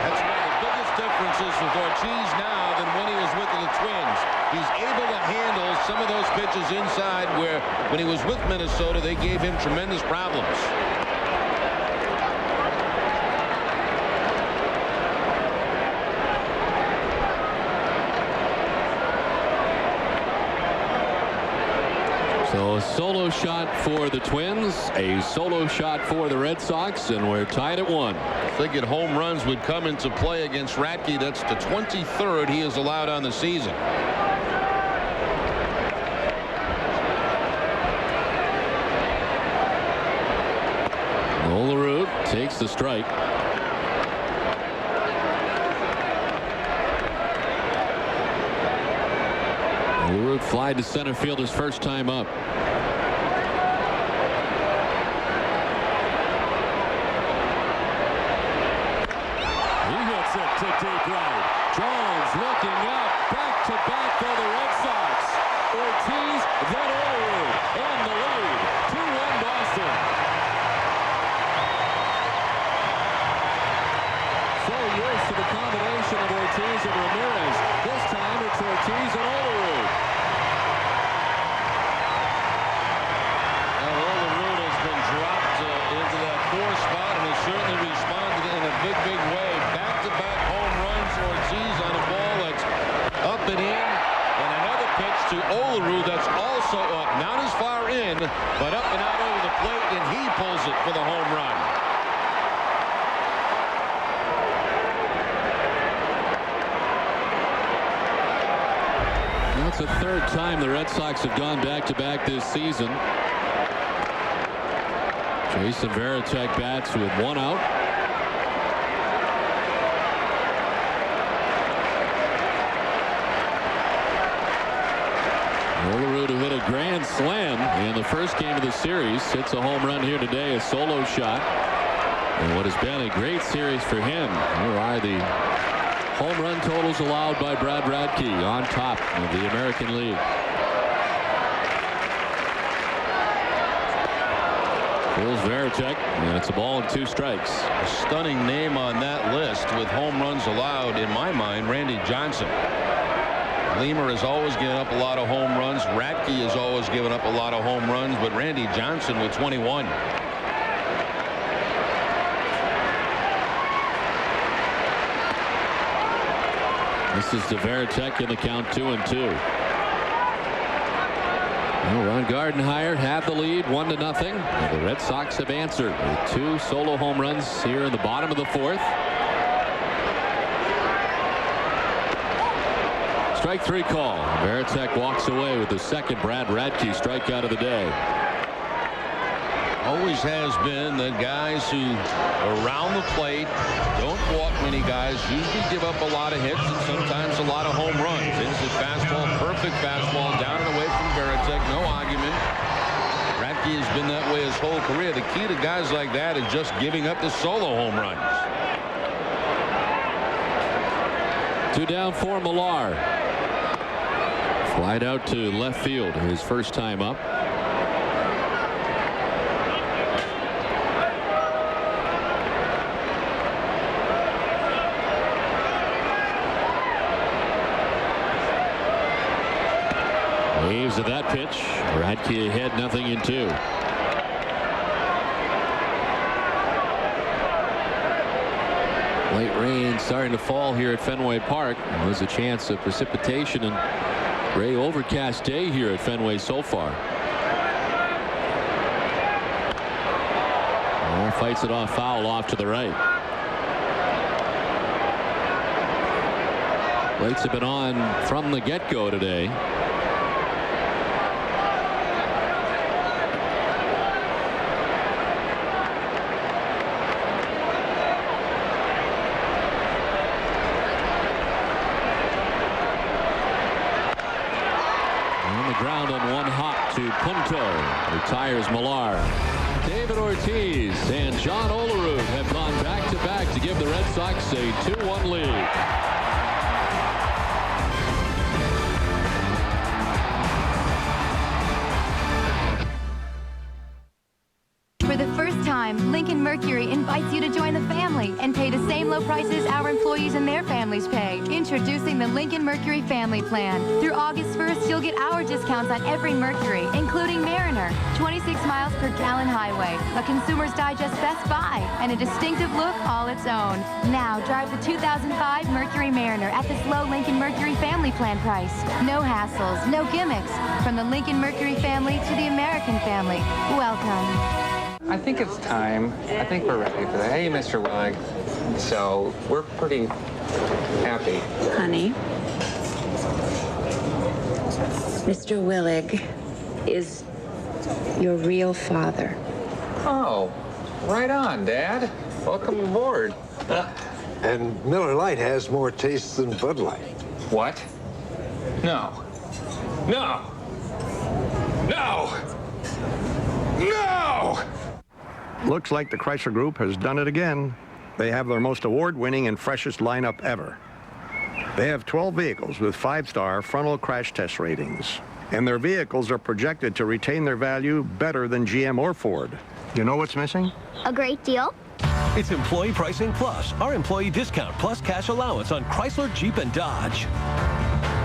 That's one of the biggest differences with Ortiz now than when he was with the Twins. He's able to handle some of those pitches inside where when he was with Minnesota, they gave him tremendous problems. So a solo shot for the Twins, a solo shot for the Red Sox, and we're tied at 1. Figured home runs would come into play against Radke. That's the 23rd he has allowed on the season. Olerud takes the strike. Olerud fly to center field his first time up. He hits it to deep right. Jones looking up, back to back for the Red Sox. Ortiz, then Olerud, and the lead. 2-1 Boston. So used to the combination of Ortiz and Ramirez. This time it's Ortiz and Olerud. Now Olerud has been dropped into that 4 spot and has certainly responded in a big way. Back-to-back home runs. Ortiz on a ball that's up and in. And another pitch to Olerud that's also up. Not as far in, but up and out over the plate, and he pulls it for the home run. That's the 3rd time the Red Sox have gone back-to-back this season. Jason Varitek bats with 1 out. Olerud, who hit a grand slam in the first game of the series, hits a home run here today, a solo shot. And what has been a great series for him. Here are the home run totals allowed by Brad Radke on top of the American League. Fills Varitek, and it's a ball and 2 strikes. A stunning name on that list with home runs allowed, in my mind, Randy Johnson. Leamer has always given up a lot of home runs. Radke has always given up a lot of home runs, but Randy Johnson with 21. This is to Varitek in the count 2-2. Well, Ron Gardenhire have the lead 1-0. The Red Sox have answered with 2 solo home runs here in the bottom of the 4th. Strike 3 call. Varitek walks away with the 2nd Brad Radke strikeout of the day. Always has been the guys who around the plate don't walk many guys, usually give up a lot of hits and sometimes a lot of home runs. Instant fastball, perfect fastball, down and away from Varitek, no argument. Radke has been that way his whole career. The key to guys like that is just giving up the solo home runs. 2 down for Millar. Flied out to left field his first time up. Waves of that pitch. Radke ahead, 0-2. Late rain starting to fall here at Fenway Park. There's a chance of precipitation and gray overcast day here at Fenway so far. Moore fights it off, foul off to the right. Lights have been on from the get-go today. ground on one hop to Punto. Retires Millar. David Ortiz and John Olerud have gone back-to-back to give the Red Sox a 2-1 lead. For the first time, Lincoln Mercury invites you to join the family and pay the same low prices our employees and their families pay. Introducing the Lincoln Mercury Family Plan. Through August 1st, you'll get our discounts on every Mercury, including Mariner, 26 miles per gallon highway, a Consumer's Digest Best Buy, and a distinctive look all its own. Now, drive the 2005 Mercury Mariner at this low Lincoln Mercury Family Plan price. No hassles, no gimmicks. From the Lincoln Mercury family to the American family. Welcome. I think it's time. I think we're ready for that. Hey, Mr. Willig. So, we're pretty happy. Honey, Mr. Willig is your real father. Oh, right on, Dad. Welcome aboard. And Miller Lite has more taste than Bud Light. What? No. No! No! No! Looks like the Chrysler Group has done it again. They have their most award-winning and freshest lineup ever. They have 12 vehicles with 5-star frontal crash test ratings. And their vehicles are projected to retain their value better than GM or Ford. You know what's missing? A great deal. It's Employee Pricing Plus, our employee discount plus cash allowance on Chrysler, Jeep, and Dodge.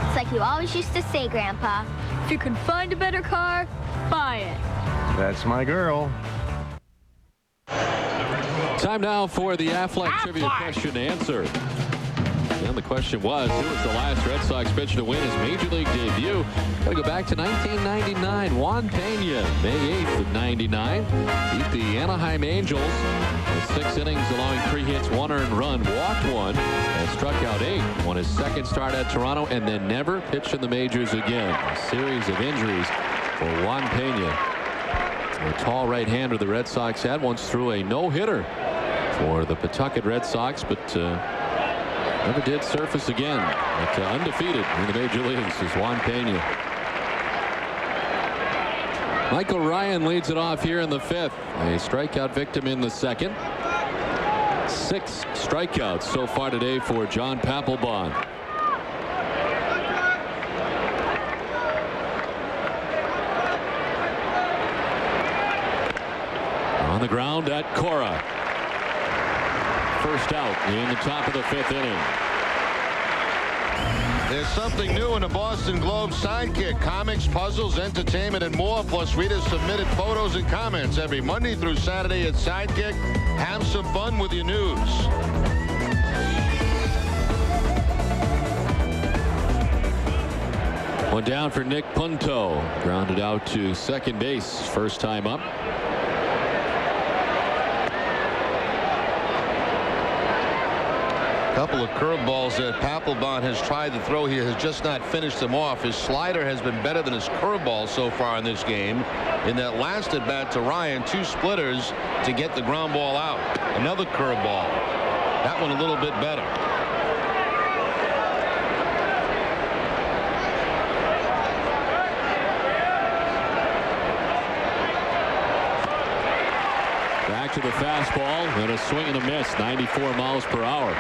It's like you always used to say, Grandpa. If you can find a better car, buy it. That's my girl. Time now for the Aflac trivia question and answer. And the question was, who was the last Red Sox pitcher to win his Major League debut? Gotta go back to 1999. Juan Pena, May 8th of 99, beat the Anaheim Angels with 6 innings, allowing 3 hits, 1 earned run, walked 1, and struck out 8. Won his second start at Toronto, and then never pitched in the majors again. A series of injuries for Juan Pena. A tall right-hander the Red Sox had, once threw a no-hitter for the Pawtucket Red Sox, but never did surface again. But undefeated in the major leagues is Juan Pena. Michael Ryan leads it off here in the 5th. A strikeout victim in the 2nd. 6 strikeouts so far today for John Papelbon. On the ground at Cora. First out in the top of the 5th inning. There's something new in the Boston Globe Sidekick. Comics, puzzles, entertainment, and more. Plus, readers submitted photos and comments every Monday through Saturday at Sidekick. Have some fun with your news. One down for Nick Punto. Grounded out to second base. First time up. Couple of curveballs that Papelbon has tried to throw. He has just not finished them off. His slider has been better than his curveball so far in this game. In that last at bat to Ryan, 2 splitters to get the ground ball out. Another curveball. That one a little bit better. Back to the fastball and a swing and a miss. 94 miles per hour.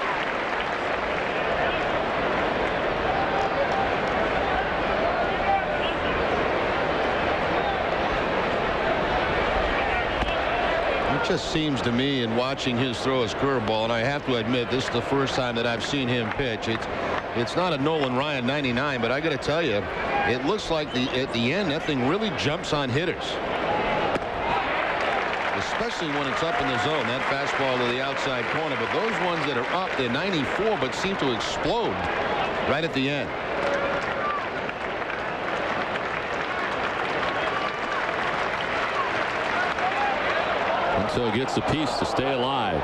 It just seems to me, in watching his throw his curveball, and I have to admit this is the first time that I've seen him pitch. It's not a Nolan Ryan 99, but I got to tell you, it looks like at the end that thing really jumps on hitters, especially when it's up in the zone. That fastball to the outside corner, but those ones that are up, they're 94, but seem to explode right at the end. So gets a piece to stay alive.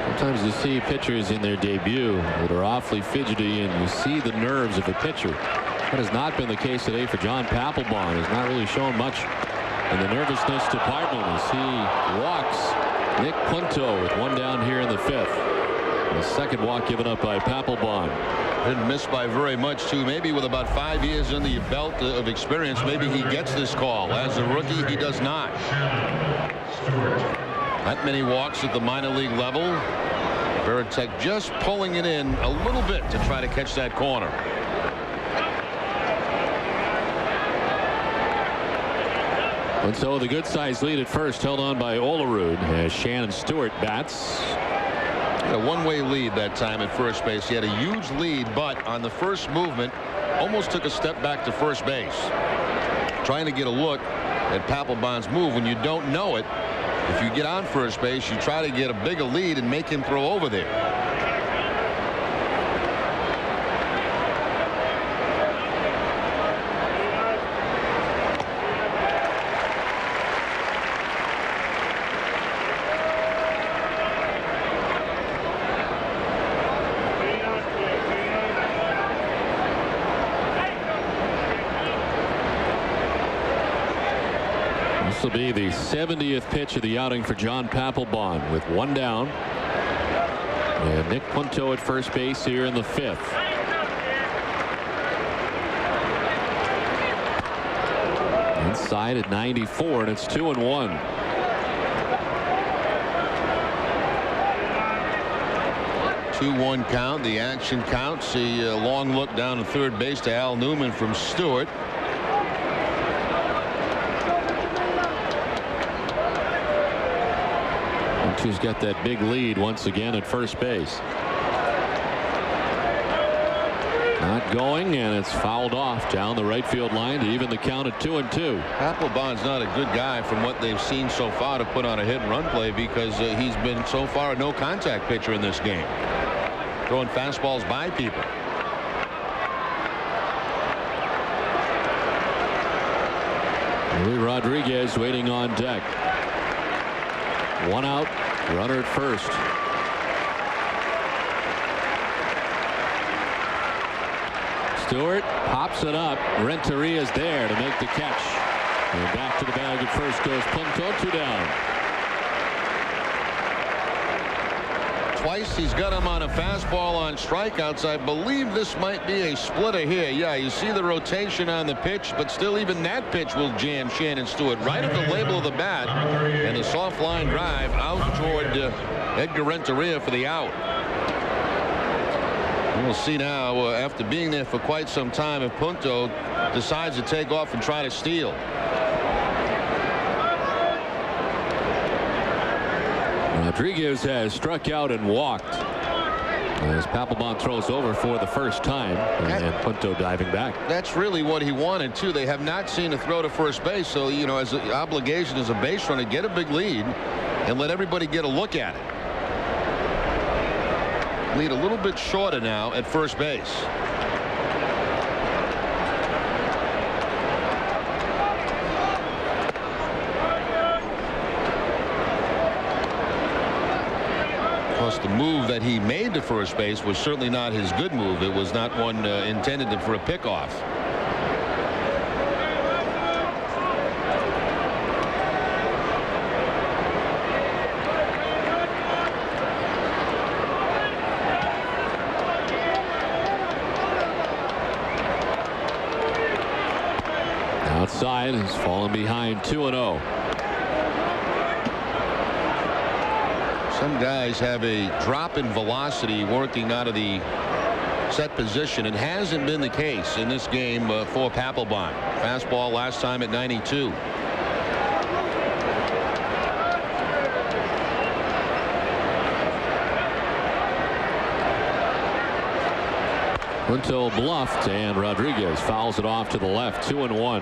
Sometimes you see pitchers in their debut that are awfully fidgety, and you see the nerves of a pitcher. That has not been the case today for John Papelbon. He's not really shown much in the nervousness department as he walks Nick Punto with 1 down here in the 5th. The second walk given up by Papelbon. Didn't miss by very much, too. Maybe with about 5 years under your belt of experience, maybe he gets this call. As a rookie, he does not. Not many walks at the minor league level. Veritek just pulling it in a little bit to try to catch that corner. And so the good sized lead at first held on by Olerud as Shannon Stewart bats. A one-way lead that time at first base. He had a huge lead, but on the first movement almost took a step back to first base, trying to get a look at Papelbon's move. When you don't know it, if you get on first base, you try to get a bigger lead and make him throw over there. This will be the 70th pitch of the outing for John Papelbon with one down. And Nick Punto at first base here in the 5th. Inside at 94, and it's 2-1. Two-one count. The action counts. A long look down to third base to Al Newman from Stewart. Who's got that big lead once again at first base. Not going, and it's fouled off down the right field line to even the count at 2-2. Papelbon's not a good guy from what they've seen so far to put on a hit and run play, because he's been so far a no contact pitcher in this game, throwing fastballs by people. Luis Rodriguez waiting on deck. One out, runner at first. Stewart pops it up. Renteria's there to make the catch. And back to the bag at first goes Punto. 2 down. Twice he's got him on a fastball on strikeouts. I believe this might be a splitter here. Yeah, you see the rotation on the pitch, but still even that pitch will jam Shannon Stewart right at the label of the bat, and a soft line drive out toward Edgar Renteria for the out. And we'll see now, after being there for quite some time, if Punto decides to take off and try to steal. Rodriguez has struck out and walked as Papelbon throws over for the first time, and Punto diving back. That's really what he wanted too. They have not seen a throw to first base, so you know, as an obligation as a base runner, get a big lead and let everybody get a look at it. Lead a little bit shorter now at first base. The move that he made to first base was certainly not his good move. It was not one intended for a pickoff. Outside has fallen behind 2-0. Some guys have a drop in velocity working out of the set position. It hasn't been the case in this game for Papelbon. Fastball last time at 92. Punto bluffed, and Rodriguez fouls it off to the left. 2-1.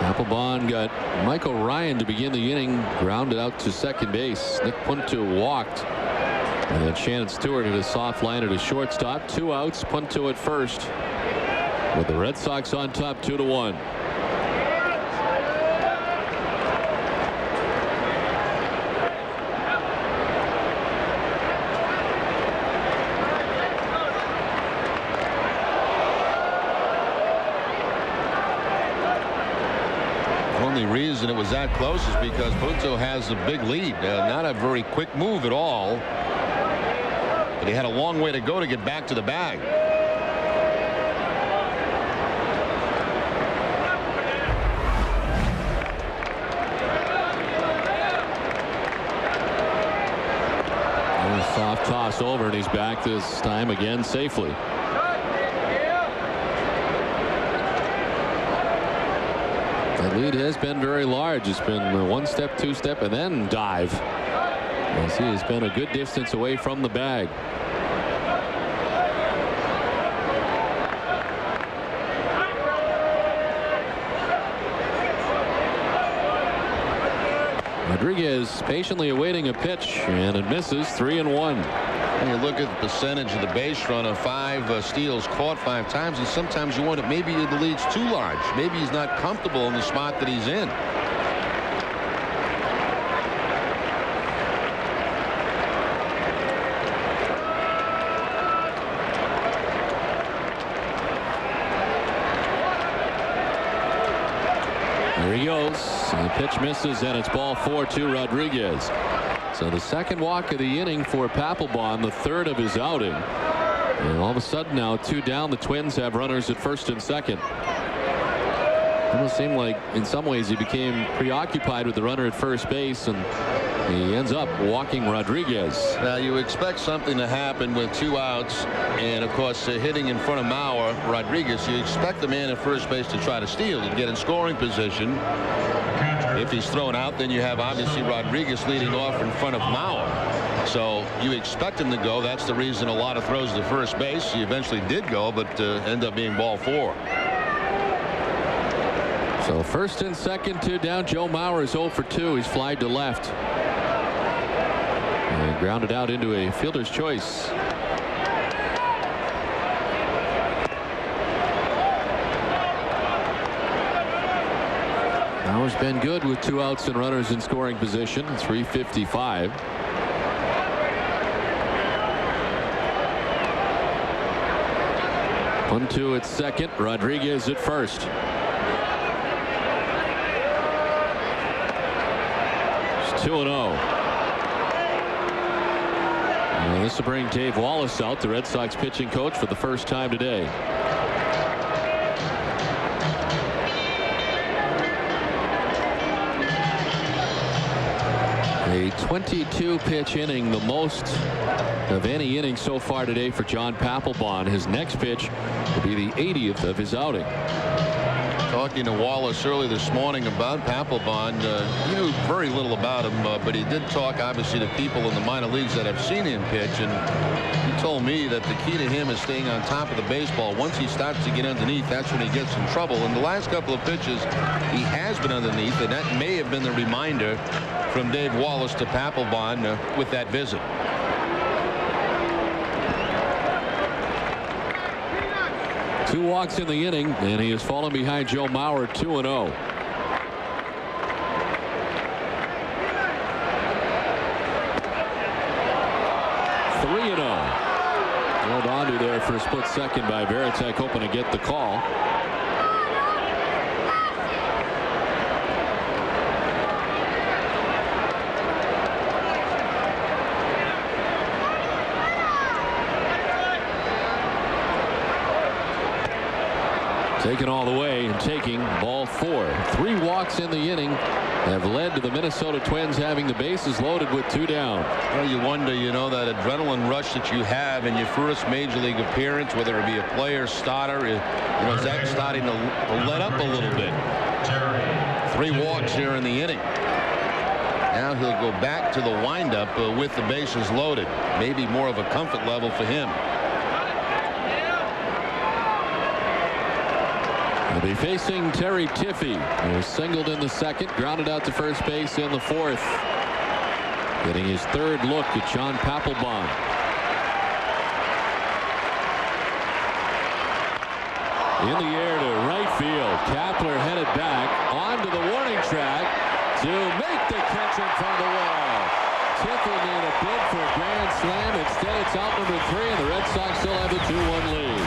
Papelbon got Michael Ryan to begin the inning, grounded out to second base. Nick Punto walked, and then Shannon Stewart at a soft line at a shortstop. 2 outs. Punto at first, with the Red Sox on top 2-1. Reason it was that close is because Punto has a big lead. Not a very quick move at all. But he had a long way to go to get back to the bag. Soft toss over, and he's back this time again safely. The lead has been very large. It's been one step, two step, and then dive. As he has been a good distance away from the bag. Rodriguez patiently awaiting a pitch, and it misses. 3-1. And you look at the percentage of the base runner, 5 steals caught 5 times, and sometimes you wonder maybe the lead's too large. Maybe he's not comfortable in the spot that he's in. There he goes. The pitch misses, and it's ball 4 to Rodriguez. So the second walk of the inning for Papelbon, the third of his outing. And all of a sudden now 2 down. The Twins have runners at first and second. It almost seemed like in some ways he became preoccupied with the runner at first base, and he ends up walking Rodriguez. Now you expect something to happen with 2 outs, and of course hitting in front of Mauer, Rodriguez, you expect the man at first base to try to steal and get in scoring position. If he's thrown out, then you have obviously Rodriguez leading off in front of Mauer. So you expect him to go. That's the reason a lot of throws to first base. He eventually did go, but ended up being ball 4. So first and second, 2 down. Joe Mauer is 0 for 2. He's flied to left. And grounded out into a fielder's choice. Mauer's been good with 2 outs and runners in scoring position. 355. One, 2 at second. Rodriguez at first. It's 2-0. This will bring Dave Wallace out, the Red Sox pitching coach, for the first time today. A 22-pitch inning, the most of any inning so far today for John Papelbon. His next pitch will be the 80th of his outing. Talking to Wallace early this morning about Papelbon, he knew very little about him, but he did talk obviously to people in the minor leagues that have seen him pitch, and he told me that the key to him is staying on top of the baseball. Once he starts to get underneath, that's when he gets in trouble. In the last couple of pitches, he has been underneath, and that may have been the reminder from Dave Wallace to Papelbon with that visit. Two walks in the inning, and he has fallen behind Joe Mauer 2-0. Held on to there for a split second by Varitek, hoping to get the call. Taken all the way and taking ball 4. 3 walks in the inning have led to the Minnesota Twins having the bases loaded with 2 down. Well, you wonder, you know, that adrenaline rush that you have in your first major league appearance, whether it be a player, starter, you know, is that starting to let up a little bit? 3 walks here in the inning. Now he'll go back to the windup with the bases loaded. Maybe more of a comfort level for him. He'll be facing Terry Tiffy, who was singled in the second, grounded out to first base in the 4th. Getting his 3rd look at John Papelbon. In the air to right field. Kapler headed back onto the warning track to make the catch in front of the wall. Tiffy made a bid for a grand slam. Instead, it's out number 3, and the Red Sox still have a 2-1 lead.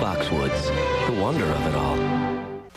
Foxwoods, the wonder of it all.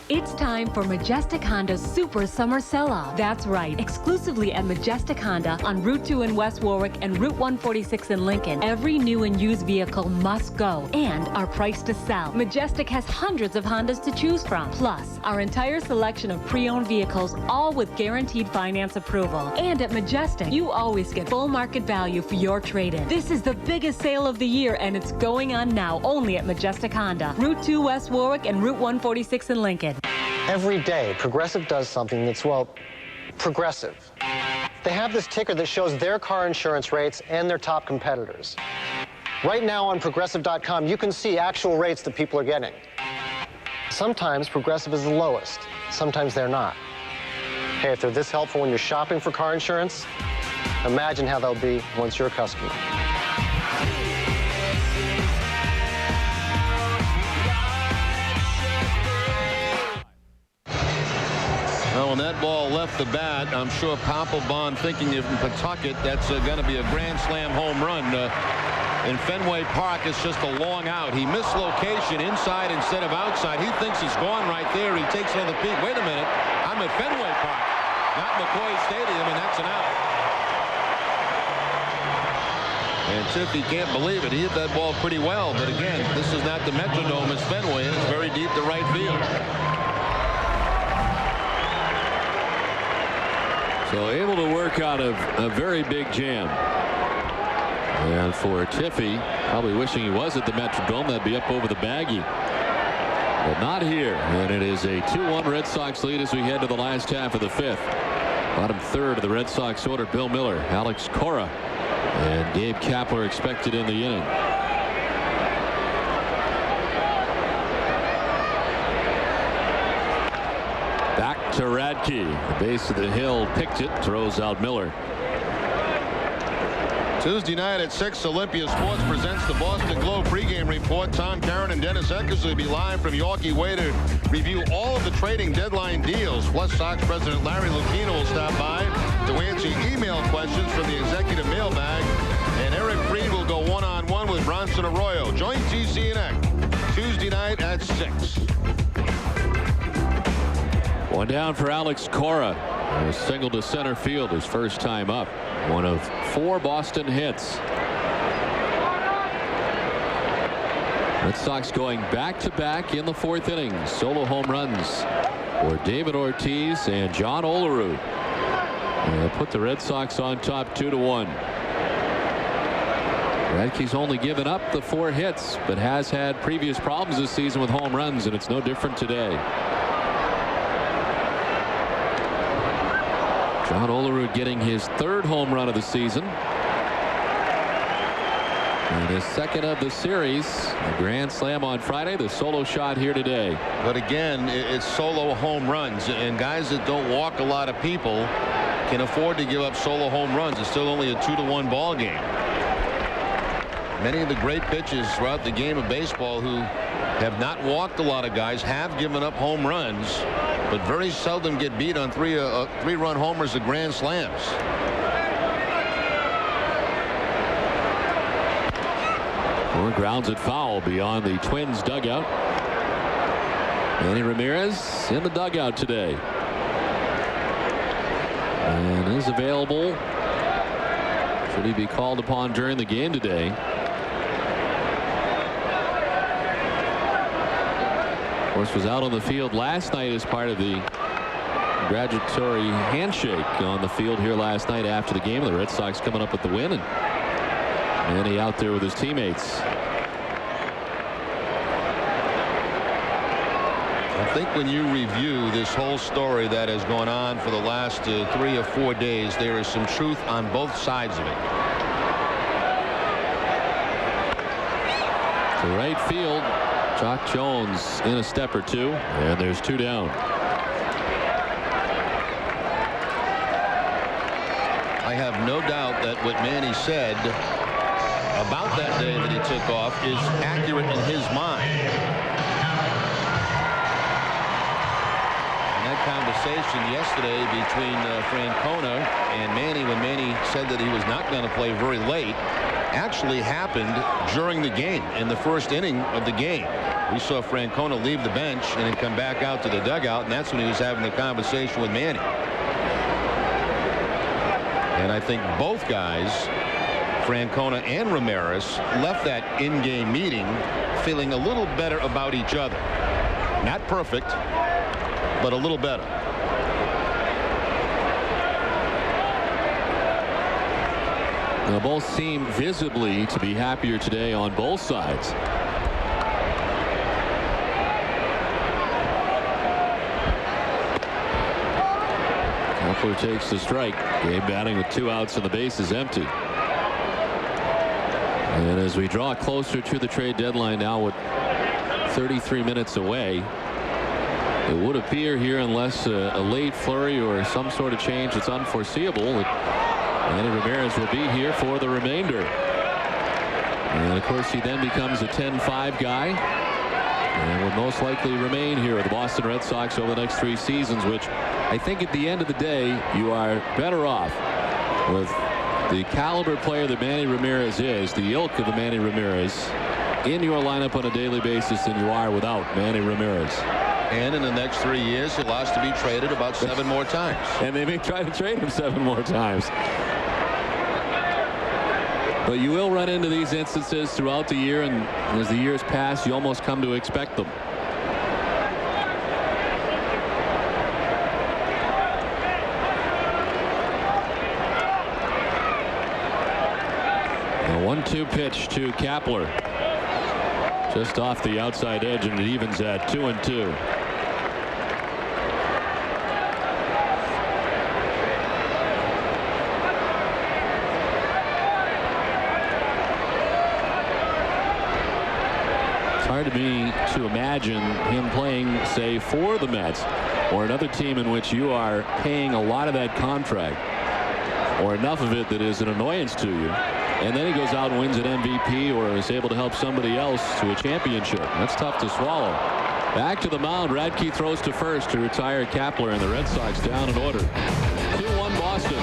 It's time for Majestic Honda's Super Summer Sell-Off. That's right, exclusively at Majestic Honda on Route 2 in West Warwick and Route 146 in Lincoln. Every new and used vehicle must go and are priced to sell. Majestic has hundreds of Hondas to choose from. Plus, our entire selection of pre-owned vehicles, all with guaranteed finance approval. And at Majestic, you always get full market value for your trade-in. This is the biggest sale of the year, and it's going on now only at Majestic Honda, Route 2 West Warwick and Route 146 in Lincoln. Every day, Progressive does something that's, well, progressive. They have this ticker that shows their car insurance rates and their top competitors. Right now on Progressive.com, you can see actual rates that people are getting. Sometimes Progressive is the lowest. Sometimes they're not. Hey, if they're this helpful when you're shopping for car insurance, imagine how they'll be once you're a customer. Well, when that ball left the bat, I'm sure Papelbon thinking of Pawtucket, that's going to be a grand slam home run. In Fenway Park, it's just a long out. He missed location inside instead of outside. He thinks it's gone right there. He takes another peek. Wait a minute. I'm at Fenway Park, not McCoy Stadium, and that's an out. And Tiffy can't believe it. He hit that ball pretty well. But again, this is not the Metrodome. It's Fenway, and it's very deep to right field. So able to work out a very big jam. And for Tiffy, probably wishing he was at the Metrodome, that'd be up over the baggie. But not here. And it is a 2-1 Red Sox lead as we head to the last half of the fifth. Bottom third of the Red Sox order, Bill Miller, Alex Cora, and Gabe Kapler expected in the inning. Back to Radke. The base of the hill picked it, throws out Miller. Tuesday night at 6, Olympia Sports presents the Boston Globe pregame report. Tom Caron and Dennis Eckers will be live from Yorkie Way to review all of the trading deadline deals. Plus, Sox President Larry Lucchino will stop by to answer email questions from the executive mailbag. And Eric Freed will go one-on-one with Bronson Arroyo. Join TC and Eck Tuesday night at 6. One down for Alex Cora. A single to center field his first time up. One of 4 Boston hits. Red Sox going back-to-back in the 4th inning. Solo home runs for David Ortiz and John Olerud. And put the Red Sox on top 2-1. Radke's only given up the 4 hits, but has had previous problems this season with home runs, and it's no different today. John Olerud getting his 3rd home run of the season. And his 2nd of the series. A grand slam on Friday. The solo shot here today. But again, it's solo home runs. And guys that don't walk a lot of people can afford to give up solo home runs. It's still only a 2-1 ball game. Many of the great pitchers throughout the game of baseball who have not walked a lot of guys have given up home runs, but very seldom get beat on 3-run homers or grand slams. Or grounds it foul beyond the Twins dugout. Manny Ramirez in the dugout today. And is available should he be called upon during the game today. Of course, was out on the field last night as part of the congratulatory handshake on the field here last night after the game. The Red Sox coming up with the win, and Manny out there with his teammates. I think when you review this whole story that has gone on for the last 3 or 4 days, there is some truth on both sides of it. To right field, Jock Jones in a step or two, and there's 2 down. I have no doubt that what Manny said about that day that he took off is accurate in his mind. And that conversation yesterday between Francona and Manny, when Manny said that he was not going to play very late, actually happened during the game in the first inning of the game. We saw Francona leave the bench and then come back out to the dugout, and that's when he was having the conversation with Manny. And I think both guys, Francona and Ramirez, left that in-game meeting feeling a little better about each other. Not perfect, but a little better. Now, both seem visibly to be happier today on both sides. Kepler takes the strike. Gabe batting with 2 outs and the base is empty. And as we draw closer to the trade deadline now with 33 minutes away, it would appear here, unless a late flurry or some sort of change that's unforeseeable, that Manny Ramirez will be here for the remainder. And of course he then becomes a 10-5 guy and will most likely remain here with the Boston Red Sox over the next 3 seasons, which I think at the end of the day you are better off with the caliber player that Manny Ramirez is, the ilk of the Manny Ramirez, in your lineup on a daily basis than you are without Manny Ramirez. And in the next 3 years he'll ask to be traded about 7 more times. And they may try to trade him 7 more times. But you will run into these instances throughout the year, and as the years pass you almost come to expect them. A 1-2 pitch to Kepler, just off the outside edge, and it evens at 2-2. Hard to me to imagine him playing, say, for the Mets or another team in which you are paying a lot of that contract, or enough of it that is an annoyance to you, and then he goes out and wins an MVP or is able to help somebody else to a championship. That's tough to swallow. Back to the mound. Radke throws to first to retire Kepler, and the Red Sox down in order. 2-1 Boston.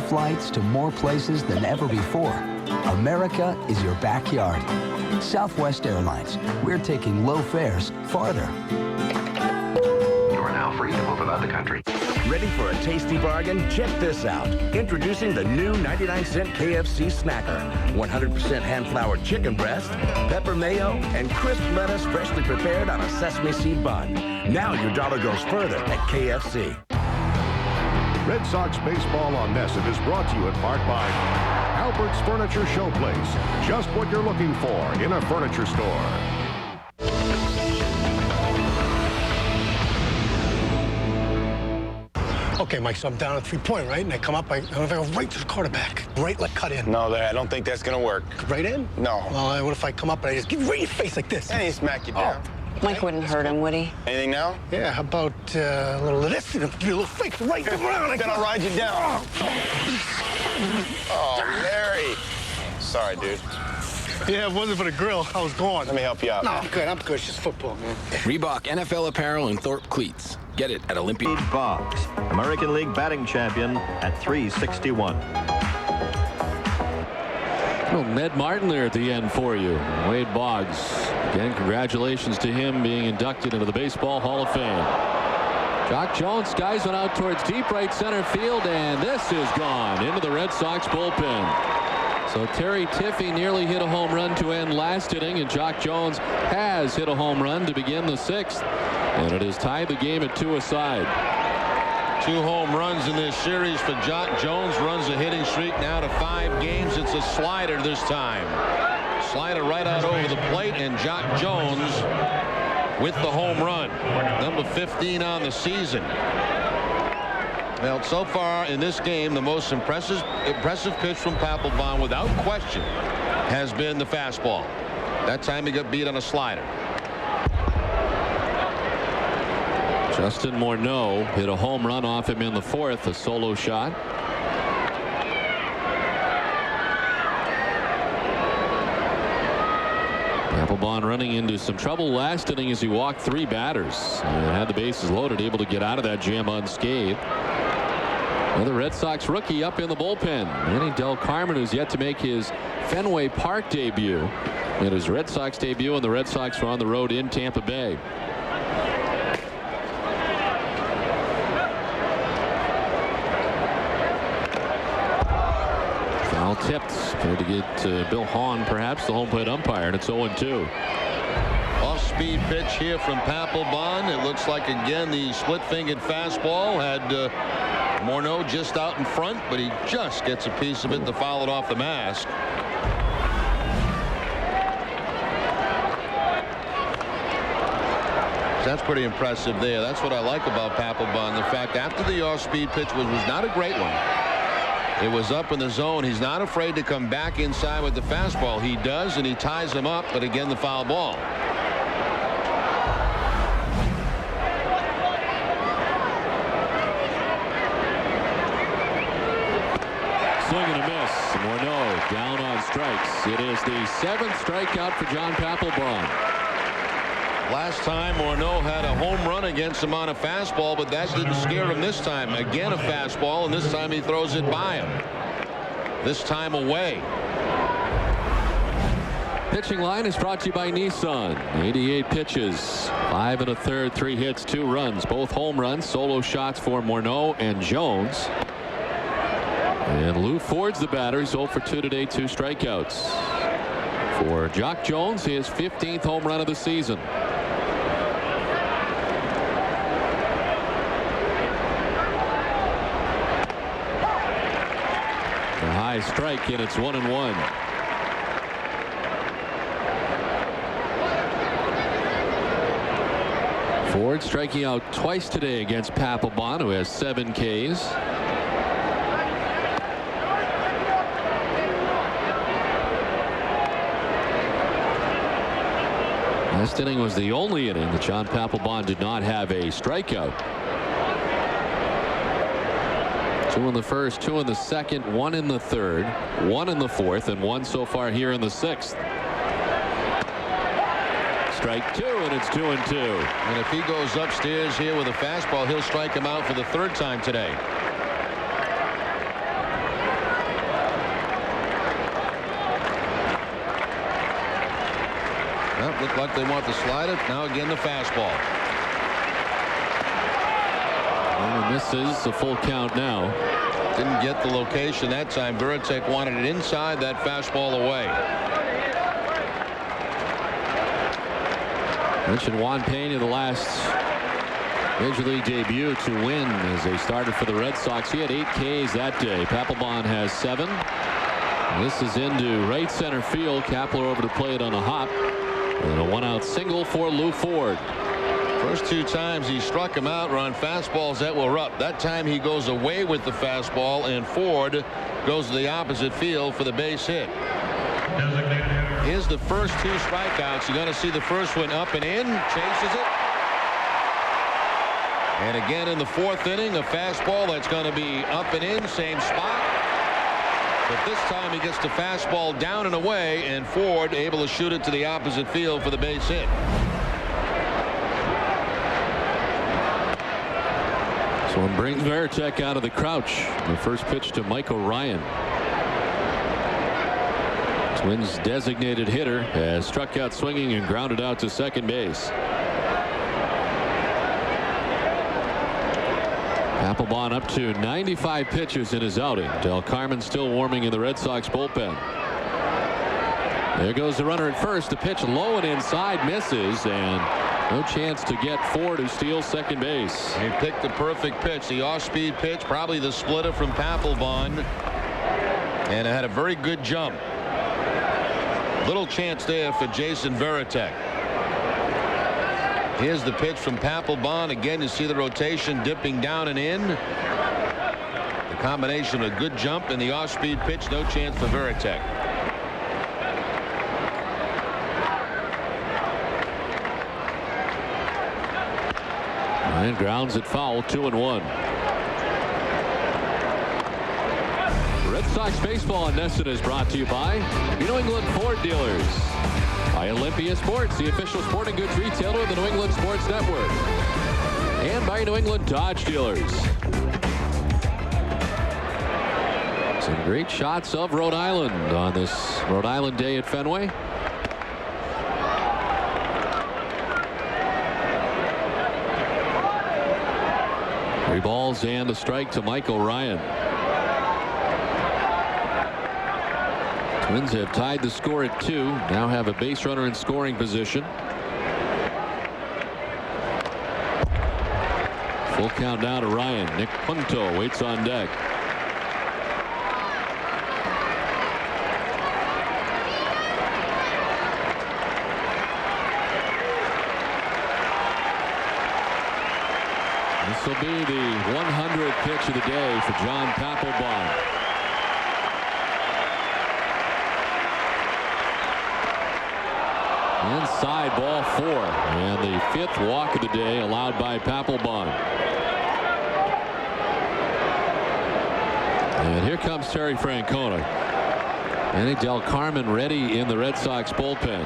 Flights to more places than ever before, America is your backyard. Southwest Airlines, we're taking low fares farther. You are now free to move about the country. Ready for a tasty bargain? Check this out. Introducing the new 99-cent KFC Snacker. 100% hand-floured chicken breast, pepper mayo, and crisp lettuce freshly prepared on a sesame seed bun. Now your dollar goes further at KFC. Red Sox Baseball on NESN is brought to you in part by Albert's Furniture Showplace. Just what you're looking for in a furniture store. Okay, Mike, so I'm down at 3-point, right? And I come up, I go right to the quarterback. Right, like cut in. No, I don't think that's going to work. Right in? No. Well, what if I come up and I just give you right in your face like this? And he smack you down. Oh. Mike wouldn't hurt him, would he? Anything now? Yeah, how about a little of this? Give you a little fake right around. Then I'll ride you down. Oh, Larry. Sorry, dude. Yeah, if it wasn't for the grill, I was gone. Let me help you out. No, I'm good. I'm good. It's just football, man. Reebok NFL apparel and Thorpe cleats. Get it at Olympia. Boggs, American League batting champion at 361. Well, Ned Martin there at the end for you. Wade Boggs. Again, congratulations to him being inducted into the Baseball Hall of Fame. Jock Jones, guys went out towards deep right center field, and this is gone into the Red Sox bullpen. So Terry Tiffey nearly hit a home run to end last inning, and Jock Jones has hit a home run to begin the 6th. And it has tied the game at 2 aside. 2 home runs in this series for Jock Jones. Runs a hitting streak now to 5 games. It's a slider this time. Slider right out over the plate, and Jock Jones with the home run. Number 15 on the season. Well, so far in this game, the most impressive pitch from Papelbon, without question, has been the fastball. That time he got beat on a slider. Justin Morneau hit a home run off him in the fourth, a solo shot. Papelbon running into some trouble last inning as he walked 3 batters and had the bases loaded, able to get out of that jam unscathed. Another Red Sox rookie up in the bullpen, Manny del Carmen, who's yet to make his Fenway Park debut. It his Red Sox debut, and the Red Sox are on the road in Tampa Bay. Foul tipped. Trying to get Bill Hahn, perhaps the home plate umpire, and it's 0-2. Off-speed pitch here from Papelbon. It looks like again the split-fingered fastball had Morneau just out in front, but he just gets a piece of it to foul it off the mask. That's pretty impressive there. That's what I like about Papelbon. The fact after the off-speed pitch was not a great one. It was up in the zone. He's not afraid to come back inside with the fastball. He does, and he ties him up, but again the foul ball. Swing and a miss. Morneau down on strikes. It is the 7th strikeout for John Papelbon. Last time Morneau had a home run against him on a fastball, but that didn't scare him this time. Again a fastball, and this time he throws it by him. This time away. Pitching line is brought to you by Nissan. 88 pitches, 5 1/3, 3 hits, 2 runs, both home runs, solo shots for Morneau and Jones. And Lou Ford's the batter. He's 0 for 2 today, 2 strikeouts. For Jock Jones, his 15th home run of the season. A high strike, and it's 1-1. Ford striking out twice today against Papelbon, who has 7 Ks. Last inning was the only inning that John Papelbon did not have a strikeout. 2 in the first, 2 in the second, 1 in the third, 1 in the fourth, and 1 so far here in the 6th. Strike 2, and it's 2-2. And if he goes upstairs here with a fastball, he'll strike him out for the 3rd time today. Well, looked like they want to slide it. Now again the fastball. And misses, a full count now. Didn't get the location that time. Veritek wanted it inside, that fastball away. Mentioned Juan Pena, the last Major League debut to win as they started for the Red Sox. He had 8 Ks that day. Papelbon has 7. This is into right center field. Kapler over to play it on a hop. And a 1-out single for Lou Ford. First 2 times he struck him out were on fastballs that were up. That time he goes away with the fastball, and Ford goes to the opposite field for the base hit. Here's the first 2 strikeouts. You're going to see the first one up and in. Chases it. And again in the 4th inning, a fastball that's going to be up and in, same spot. But this time he gets the fastball down and away, and Ford able to shoot it to the opposite field for the base hit. This one brings Veritek out of the crouch. The first pitch to Mike O'Ryan. Twins designated hitter has struck out swinging and grounded out to second base. Papelbon up to 95 pitches in his outing. Del Carmen still warming in the Red Sox bullpen. There goes the runner at first. The pitch low and inside, misses, and no chance to get Ford, who steals second base. He picked the perfect pitch, the off-speed pitch, probably the splitter from Papelbon, and it had a very good jump. Little chance there for Jason Veritek. Here's the pitch from Papelbon. Again, you see the rotation dipping down and in. The combination of a good jump and the off-speed pitch. No chance for Veritek. And grounds it foul, 2-1. Red Sox baseball on NESN is brought to you by New England Ford Dealers, by Olympia Sports, the official sporting goods retailer of the New England Sports Network, and by New England Dodge Dealers. Some great shots of Rhode Island on this Rhode Island day at Fenway. 3 balls and a strike to Mike O'Ryan. Twins have tied the score at 2. Now have a base runner in scoring position. Full count now to Ryan. Nick Punto waits on deck. This will be the 100th pitch of the day for John Papelbon. Inside, ball 4, and the 5th walk of the day allowed by Papelbon. And here comes Terry Francona. Manny del Carmen ready in the Red Sox bullpen.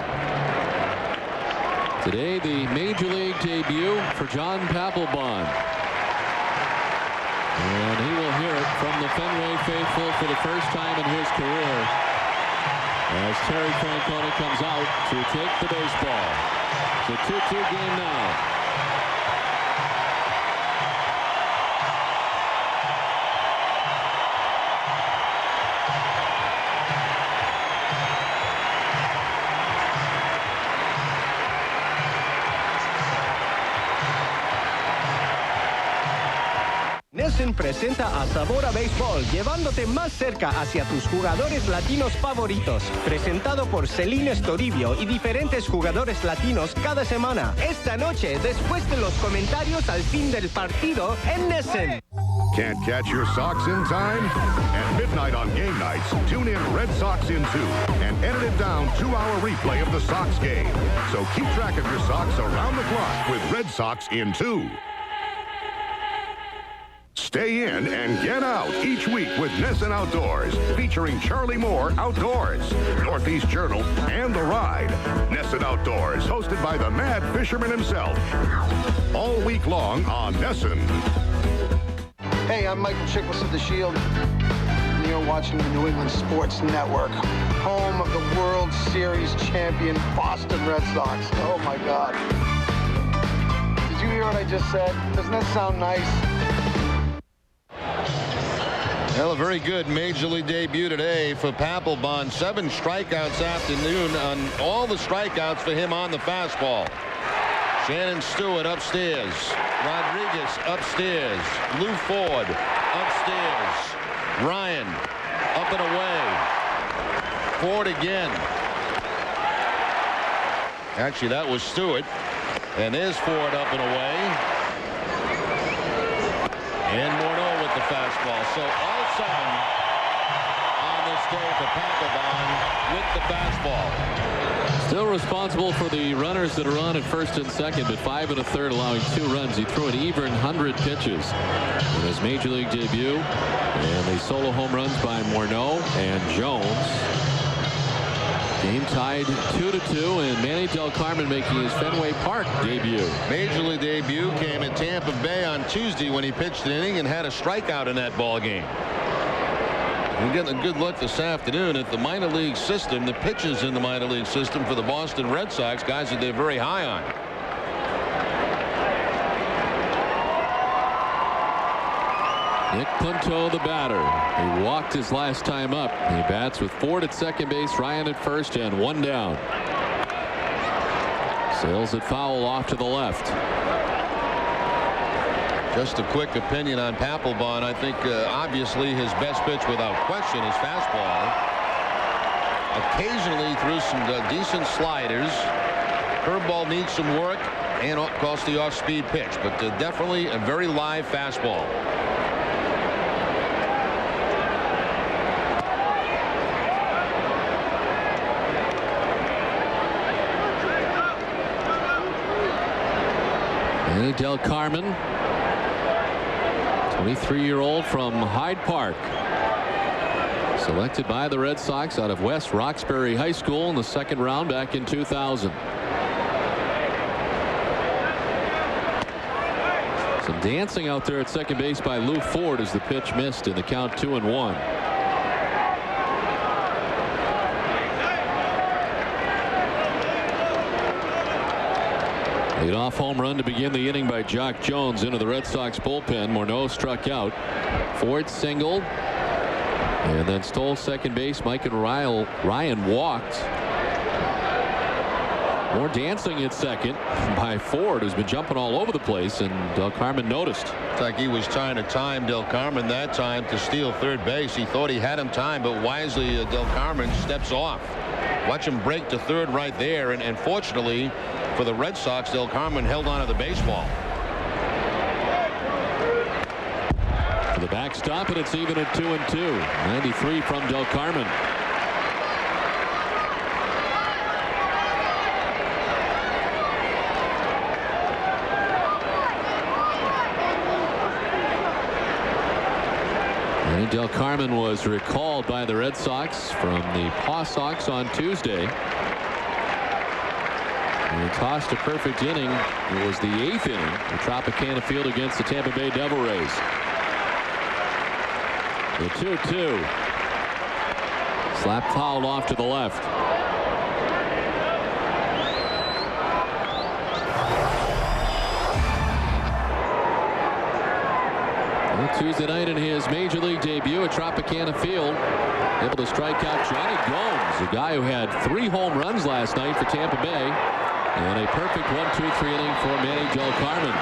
Today, the Major League debut for John Papelbon. And he will hear it from the Fenway faithful for the first time in his career, as Terry Francona comes out to take the baseball. It's a 2-2 game now. NESN presenta a Sabor a Béisbol, llevándote más cerca hacia tus jugadores latinos favoritos. Presentado por Celines Toribio y diferentes jugadores latinos cada semana. Esta noche, después de los comentarios al fin del partido en NESN. Can't catch your Sox in time? At midnight on game nights, tune in Red Sox in 2, an edited down 2-hour replay of the Sox game. So keep track of your Sox around the clock with Red Sox in 2. Stay in and get out each week with NESN Outdoors, featuring Charlie Moore Outdoors, Northeast Journal, and The Ride. NESN Outdoors, hosted by the Mad Fisherman himself. All week long on NESN. Hey, I'm Michael Chiklis of The Shield, and you're watching the New England Sports Network, home of the World Series champion Boston Red Sox. Oh, my God. Did you hear what I just said? Doesn't that sound nice? Well, a very good Major League debut today for Papelbon. 7 strikeouts afternoon, on all the strikeouts for him on the fastball. Shannon Stewart upstairs. Rodriguez upstairs. Lou Ford upstairs. Ryan up and away. Ford again. Actually, that was Stewart. And there's Ford up and away. And Morneau with the fastball. So all 7 on this day for Papelbon with the fastball. Still responsible for the runners that are on at first and second, but 5 1/3 allowing 2 runs. He threw an even 100 pitches in his Major League debut. And the solo home runs by Morneau and Jones. Game tied 2-2, and Manny del Carmen making his Fenway Park debut. Major League debut came in Tampa Bay on Tuesday when he pitched an inning and had a strikeout in that ball game. We're getting a good look this afternoon at the minor league system, the pitches in the minor league system for the Boston Red Sox, guys that they're very high on. Nick Punto, the batter. He walked his last time up. He bats with Ford at second base, Ryan at first, and 1 down. Sails it foul off to the left. Just a quick opinion on Papelbon. I think obviously his best pitch without question is fastball. Occasionally through some decent sliders. Curveball needs some work, and of course the off-speed pitch, but definitely a very live fastball. Manny del Carmen, 23-year-old from Hyde Park. Selected by the Red Sox out of West Roxbury High School in the second round back in 2000. Some dancing out there at second base by Lou Ford as the pitch missed in the count 2-1. Leadoff home run to begin the inning by Jock Jones into the Red Sox bullpen. Morneau struck out. Ford singled and then stole second base. Mike and Ryan walked. More dancing at second by Ford, who's been jumping all over the place, and Del Carmen noticed. It's like he was trying to time Del Carmen that time to steal third base. He thought he had him timed, but wisely Del Carmen steps off. Watch him break to third right there, and fortunately for the Red Sox, Del Carmen held on to the baseball. For the backstop, and it's even at 2-2. 93 from Del Carmen. Manny del Carmen was recalled by the Red Sox from the Paw Sox on Tuesday. He tossed a perfect inning. It was the 8th inning at Tropicana Field against the Tampa Bay Devil Rays. The 2-2. Slap fouled off to the left. Tuesday night in his major league debut at Tropicana Field, able to strike out Johnny Gomes, a guy who had 3 home runs last night for Tampa Bay, and a perfect 1-2-3 inning for Manny del Carmen.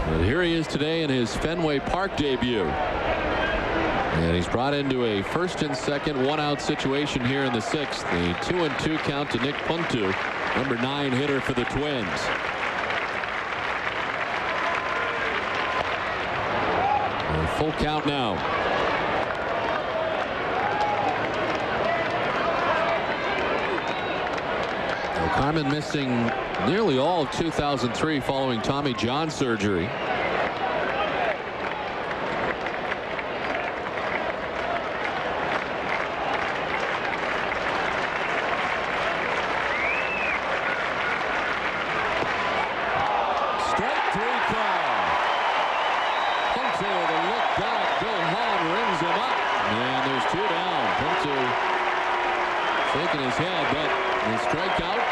But here he is today in his Fenway Park debut, and he's brought into a first and second 1-out situation here in the 6th. The 2-2 count to Nick Puntu, number 9 hitter for the Twins. Full count now. Del Carmen missing nearly all of 2003 following Tommy John surgery. Strike 3 call. Puntu with a look back. Bill Hahn rings him up. And there's 2 down. Puntu shaking his head, but a strikeout.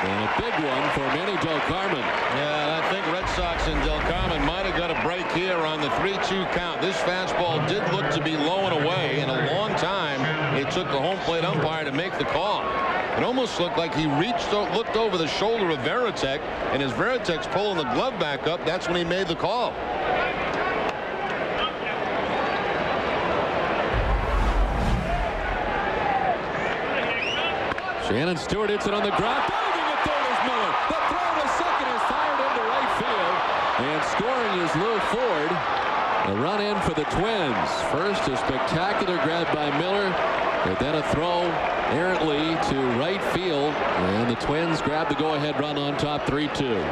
And a big one for Manny del Carmen. Yeah, I think Red Sox and Del Carmen might have got a break here on the 3-2 count. This fastball did look to be low and away. In a long time, it took the home plate umpire to make the call. It almost looked like he looked over the shoulder of Varitek, and as Varitek's pulling the glove back up, that's when he made the call. Shannon Stewart hits it on the ground. Diving at third is Miller. The throw to second is fired into right field. And scoring is Lou Ford. A run in for the Twins. First, a spectacular grab by Miller, but then a throw errantly to right field. And the Twins grab the go-ahead run on top 3-2.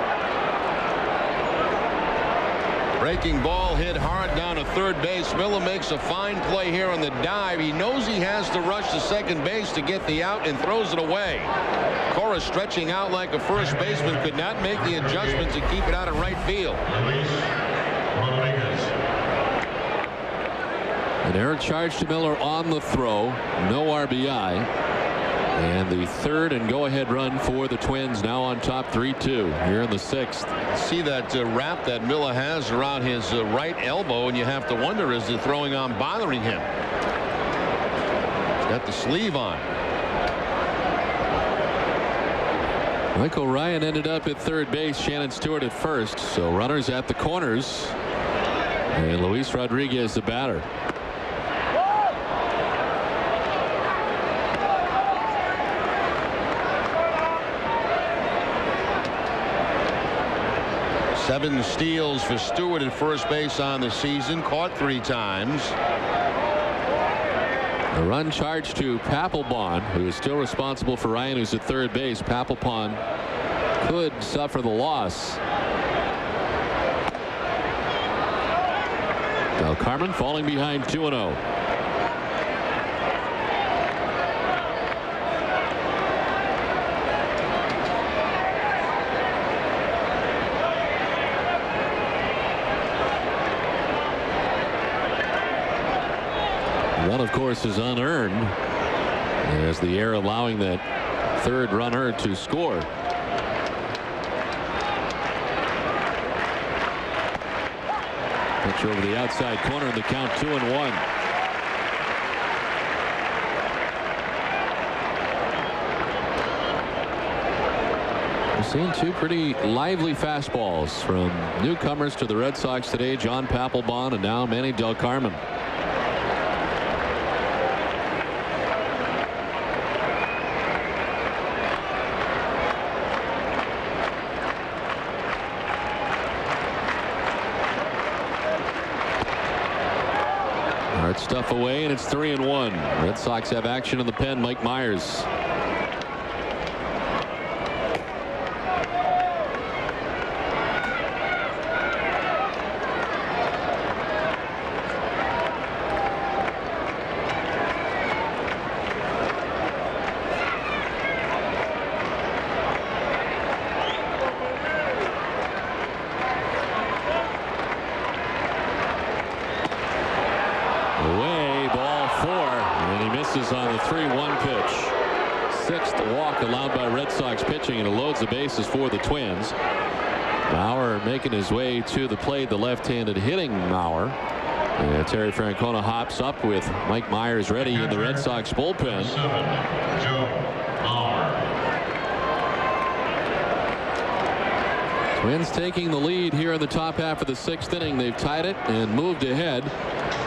Breaking ball hit hard down to third base. Miller makes a fine play here on the dive. He knows he has to rush to second base to get the out and throws it away. Cora stretching out like a first baseman could not make the adjustment to keep it out of right field. An error charge to Miller on the throw. No RBI. And the third and go-ahead run for the Twins now on top 3-2 here in the 6th. See that wrap that Miller has around his right elbow, and you have to wonder, is the throwing arm bothering him? He's got the sleeve on. Michael Ryan ended up at third base. Shannon Stewart at first. So runners at the corners. And Luis Rodriguez the batter. Seven steals for Stewart at first base on the season. Caught 3 times. The run charged to Papelbon, who is still responsible for Ryan, who's at third base. Papelbon could suffer the loss. Del Carmen falling behind 2-0. One, of course, is unearned, as the air allowing that third runner to score. Pitch over the outside corner, and the count 2-1. We've seen two pretty lively fastballs from newcomers to the Red Sox today, John Papelbon and now Manny del Carmen. Hard stuff away, and it's 3-1. Red Sox have action in the pen. Mike Myers. Away, ball 4, and he misses on the 3-1 pitch. Sixth walk allowed by Red Sox pitching, and it loads the bases for the Twins. Mauer making his way to the plate, the left-handed hitting Mauer. Terry Francona hops up with Mike Myers ready in the Red Sox bullpen. Twins taking the lead here in the top half of the 6th inning. They've tied it and moved ahead.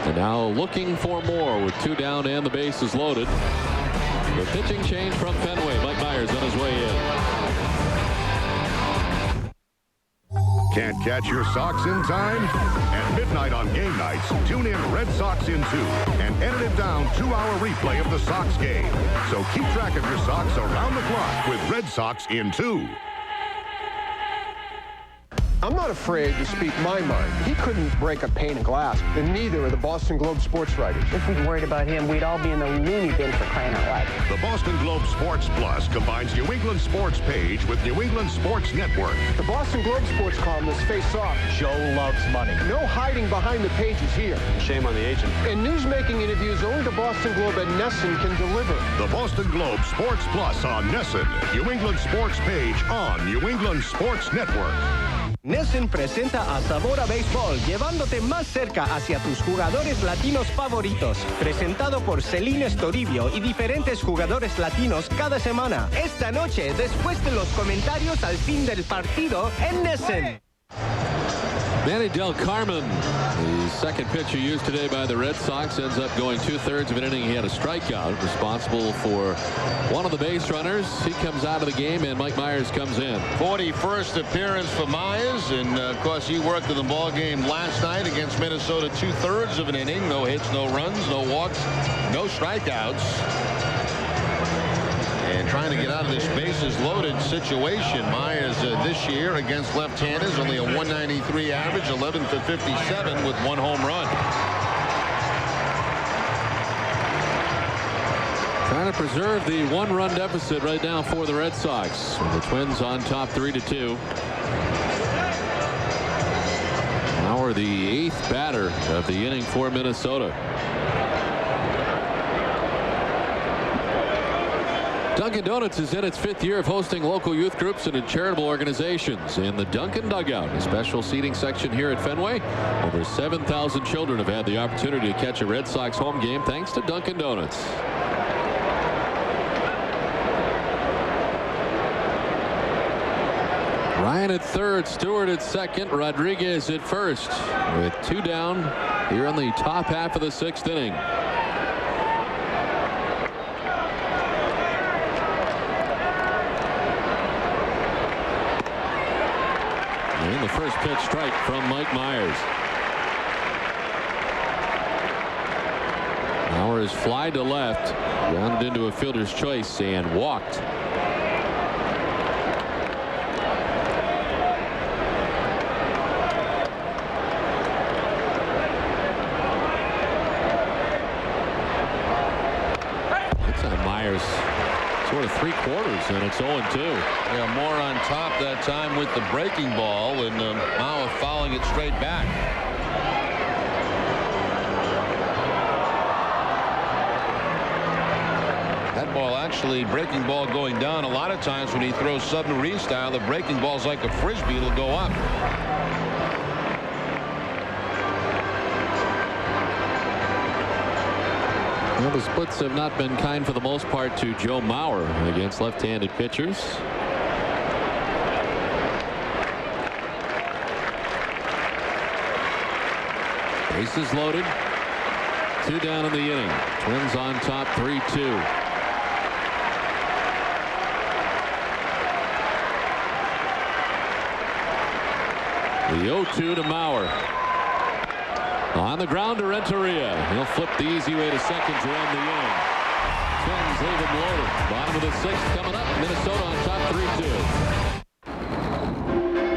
And now looking for more with 2 down and the bases loaded. The pitching change from Fenway. Mike Myers on his way in. Can't catch your Sox in time? At midnight on game nights, tune in Red Sox in 2 and edited down 2-hour replay of the Sox game. So keep track of your Sox around the clock with Red Sox in 2. I'm not afraid to speak my mind. He couldn't break a pane of glass, and neither are the Boston Globe sports writers. If we worried about him, we'd all be in the loony bin for crying out loud. The Boston Globe Sports Plus combines New England Sports Page with New England Sports Network. The Boston Globe sports columnists face off. Joe loves money. No hiding behind the pages here. Shame on the agent. And news-making interviews only the Boston Globe and Nesson can deliver. The Boston Globe Sports Plus on Nesson. New England Sports Page on New England Sports Network. Nesson presenta a Sabor a Béisbol, llevándote más cerca hacia tus jugadores latinos favoritos. Presentado por Celine Estoribio y diferentes jugadores latinos cada semana. Esta noche, después de los comentarios al fin del partido en Nesson. Manny del Carmen, the second pitcher used today by the Red Sox, ends up going 2/3 of an inning. He had a strikeout, responsible for one of the base runners. He comes out of the game, and Mike Myers comes in. 41st appearance for Myers, and of course he worked in the ball game last night against Minnesota. 2/3 of an inning. No hits, no runs, no walks, no strikeouts. And trying to get out of this bases loaded situation. Myers this year against left-handers only a 193 average, 11 for 57 with 1 home run. Trying to preserve the 1-run deficit right now for the Red Sox. The Twins on top 3-2. Now we're the 8th batter of the inning for Minnesota. Dunkin' Donuts is in its 5th year of hosting local youth groups and charitable organizations. In the Dunkin' Dugout, a special seating section here at Fenway, over 7,000 children have had the opportunity to catch a Red Sox home game thanks to Dunkin' Donuts. Ryan at third, Stewart at second, Rodriguez at first, with 2 down here in the top half of the 6th inning. And the first pitch strike from Mike Myers. Now Ramirez fly to left, grounded into a fielder's choice and walked. That's on Myers. Sort of 3/4, and it's 0-2. Yeah, Moore on top that time with the breaking ball, and Mauer fouling it straight back. That ball actually, breaking ball going down. A lot of times when he throws submarine style, the breaking ball's like a frisbee. It'll go up. Well, the splits have not been kind for the most part to Joe Mauer against left-handed pitchers. Bases loaded. 2 down in the inning. Twins on top 3-2. The 0-2 to Mauer. On the ground to Renteria. He'll flip the easy way to second to end the inning. Twins leave him loaded. Bottom of the 6th coming up. Minnesota on top 3-2.